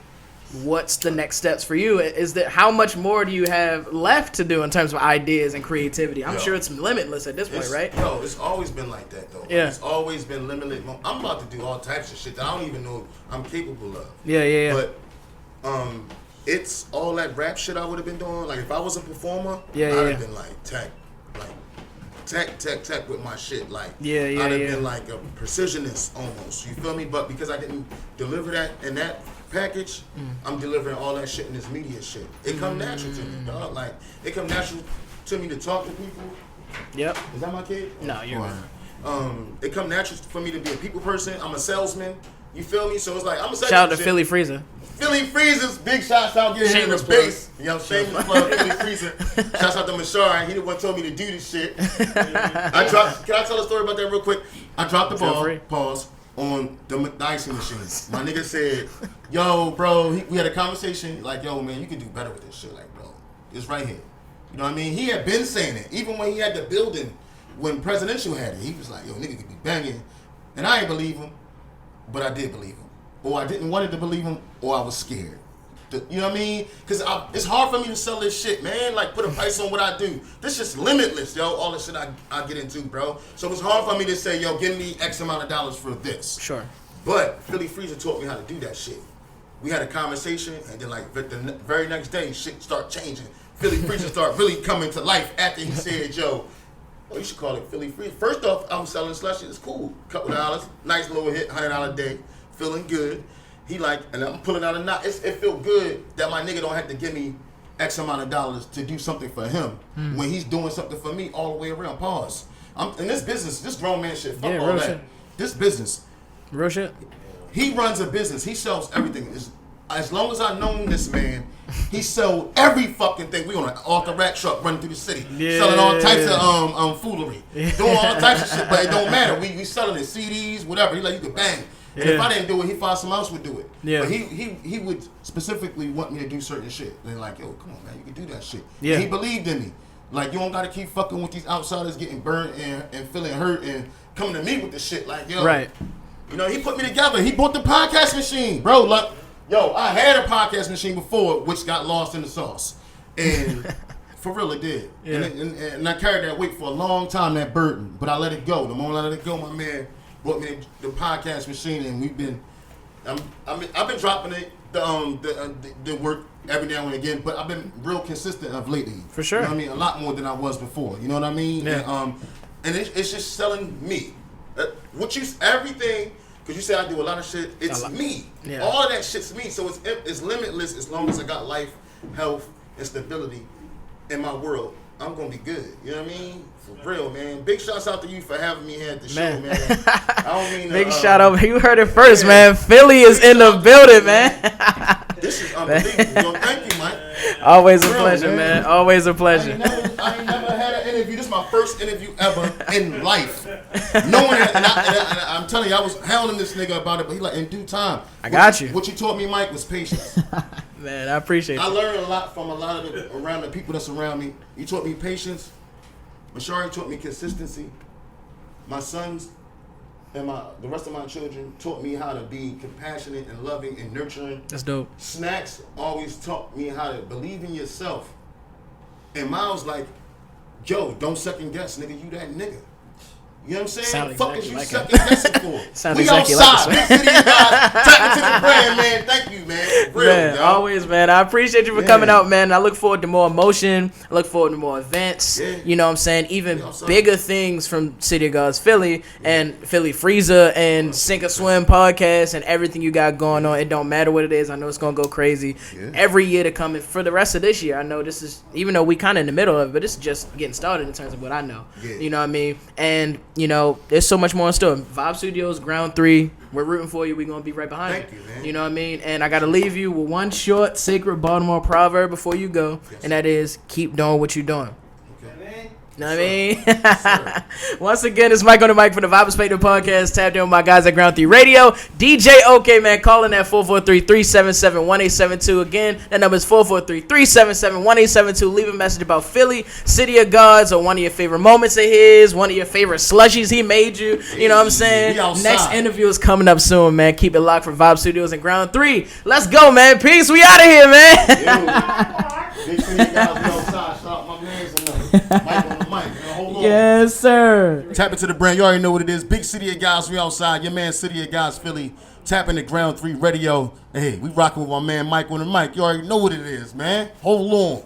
what's the next steps for you? Is that how much more do you have left to do in terms of ideas and creativity? I'm sure it's limitless at this point, right? Yo, it's always been like that, though. Yeah. It's always been limited. I'm about to do all types of shit that I don't even know I'm capable of. Yeah. But it's all that rap shit I would have been doing. Like, if I was a performer, I'd have been like tech with my shit. Like, I'd have been like a precisionist almost. You feel me? But because I didn't deliver that in that package, I'm delivering all that shit in this media shit. It come natural to me, dog. Like, it come natural to me to talk to people. Yep. Is that my kid? No, you're right. It come natural for me to be a people person. I'm a salesman. You feel me? So it's like, I'm a Shout out to Philly Freezer. Philly Freezers, big shots out getting him in the base. You know, shameless plug, Philly Freezer. Shouts out to Mashar. He the one told me to do this shit. Can I tell a story about that real quick? I dropped the ball, pause, on the icing machine. My nigga said, yo, bro, we had a conversation, like, yo, man, you can do better with this shit. Like, bro, it's right here. You know what I mean? He had been saying it. Even when he had the building, when Presidential had it, he was like, yo, nigga could be banging. And I ain't believe him, but I did believe him. Or I didn't want to believe him, or I was scared. You know what I mean? Because it's hard for me to sell this shit, man. Like, put a price on what I do. This shit's limitless, yo. All the shit I get into, bro. So it's hard for me to say, yo, give me X amount of dollars for this. Sure. But Philly Freezer taught me how to do that shit. We had a conversation, and then, like, the very next day, shit start changing. Philly Freezer start really coming to life after he said, yo, you should call it Philly Freezer. First off, I'm selling slushy. It's cool. Couple dollars. Nice little hit, $100 a day. Feeling good. He like, and I'm pulling out a knot. It feel good that my nigga don't have to give me X amount of dollars to do something for him when he's doing something for me all the way around. Pause. I'm in this business, this grown man shit. Fuck all that. Shit. This business. Real shit. He runs a business. He sells everything. As long as I've known this man, he sold every fucking thing. We on an off-the-rack truck running through the city, selling all types of foolery, doing all types of shit. But it don't matter. We selling it, CDs, whatever. He like, you could bang. And if I didn't do it, he found someone else would do it. Yeah. But he would specifically want me to do certain shit. And like, yo, come on, man, you can do that shit. Yeah. And he believed in me. Like, you don't got to keep fucking with these outsiders getting burnt and feeling hurt and coming to me with the shit. Like, yo. Right. You know, he put me together. He bought the podcast machine. Bro, like, yo, I had a podcast machine before, which got lost in the sauce. And for real, it did. Yeah. And I carried that weight for a long time, that burden. But I let it go. The moment I let it go, my man brought me the podcast machine, and we've been, I've been dropping it, the work every now and again, but I've been real consistent of lately. For sure. You know what I mean? A lot more than I was before. You know what I mean? Yeah. And it's just selling me. Everything, because you say I do a lot of shit, it's me. Yeah. All of that shit's me. So it's limitless as long as I got life, health, and stability in my world. I'm gonna be good. You know what I mean? For real, man. Big shouts out to you for having me here at the show, man. I don't mean big shout out. You heard it first, man. Philly is in the building, man. This is unbelievable. Yo, thank you, Mike. Always a Real, pleasure, man. Always a I pleasure. ain't never had an interview. This is my first interview ever in life. No one had, and I'm telling you, I was hounding this nigga about it, but he like, in due time. I got you. What you taught me, Mike, was patience. Man, I appreciate I you. learned a lot from a lot of around the people that's around me. You taught me patience. Mashari taught me consistency. My sons and the rest of my children taught me how to be compassionate and loving and nurturing. That's dope. Snacks always taught me how to believe in yourself. And Miles like, yo, don't second guess, nigga. You that nigga. You know what I'm saying? Sound Fuck exactly is you like second guessing for? Sound We exactly like outside. this, Big City guys. Tap into the brand, man. Thank you, man. Real, Man, yo. always, man. I appreciate you for Yeah. coming out, man. I look forward to more emotion. I look forward to more events. Yeah. You know what I'm saying? Even Yeah, I'm sorry. bigger things from City of Gods Philly and Philly Freezer and Sink or Swim podcast and everything you got going on. It don't matter what it is. I know it's going to go crazy. Yeah. Every year to come and for the rest of this year. I know this is, even though we kind of in the middle of it, but it's just getting started in terms of what I know. Yeah. You know what I mean? And, you know, there's so much more in store. Vibe Studios, Ground 3. We're rooting for you. We're going to be right behind Thank you, man. You know what I mean? And I got to leave you with one short, sacred Baltimore proverb before you go, and that is, keep doing what you're doing. You know what I mean? Once again, it's Mike on the mic for the Vibe Perspective Podcast. Tapped in with my guys at Ground 3 Radio. DJ OK, man, calling at 443-377-1872. Again, that number is 443-377-1872. Leave a message about Philly, City of Gods, or one of your favorite moments of his, one of your favorite slushies he made you. You know what I'm saying? We outside. Next interview is coming up soon, man. Keep it locked for Vibe Studios and Ground 3. Let's go, man. Peace. We out of here, man. Big City guys, we outside. Shout out my man's and Mike on the mic. Man, hold on. Yes, sir. Tap into the brand. You already know what it is. Big City of Guys, we outside. Your man, City of Guys, Philly. Tap into Ground 3 Radio. Hey, we rocking with my man Mike on the mic. You already know what it is, man. Hold on.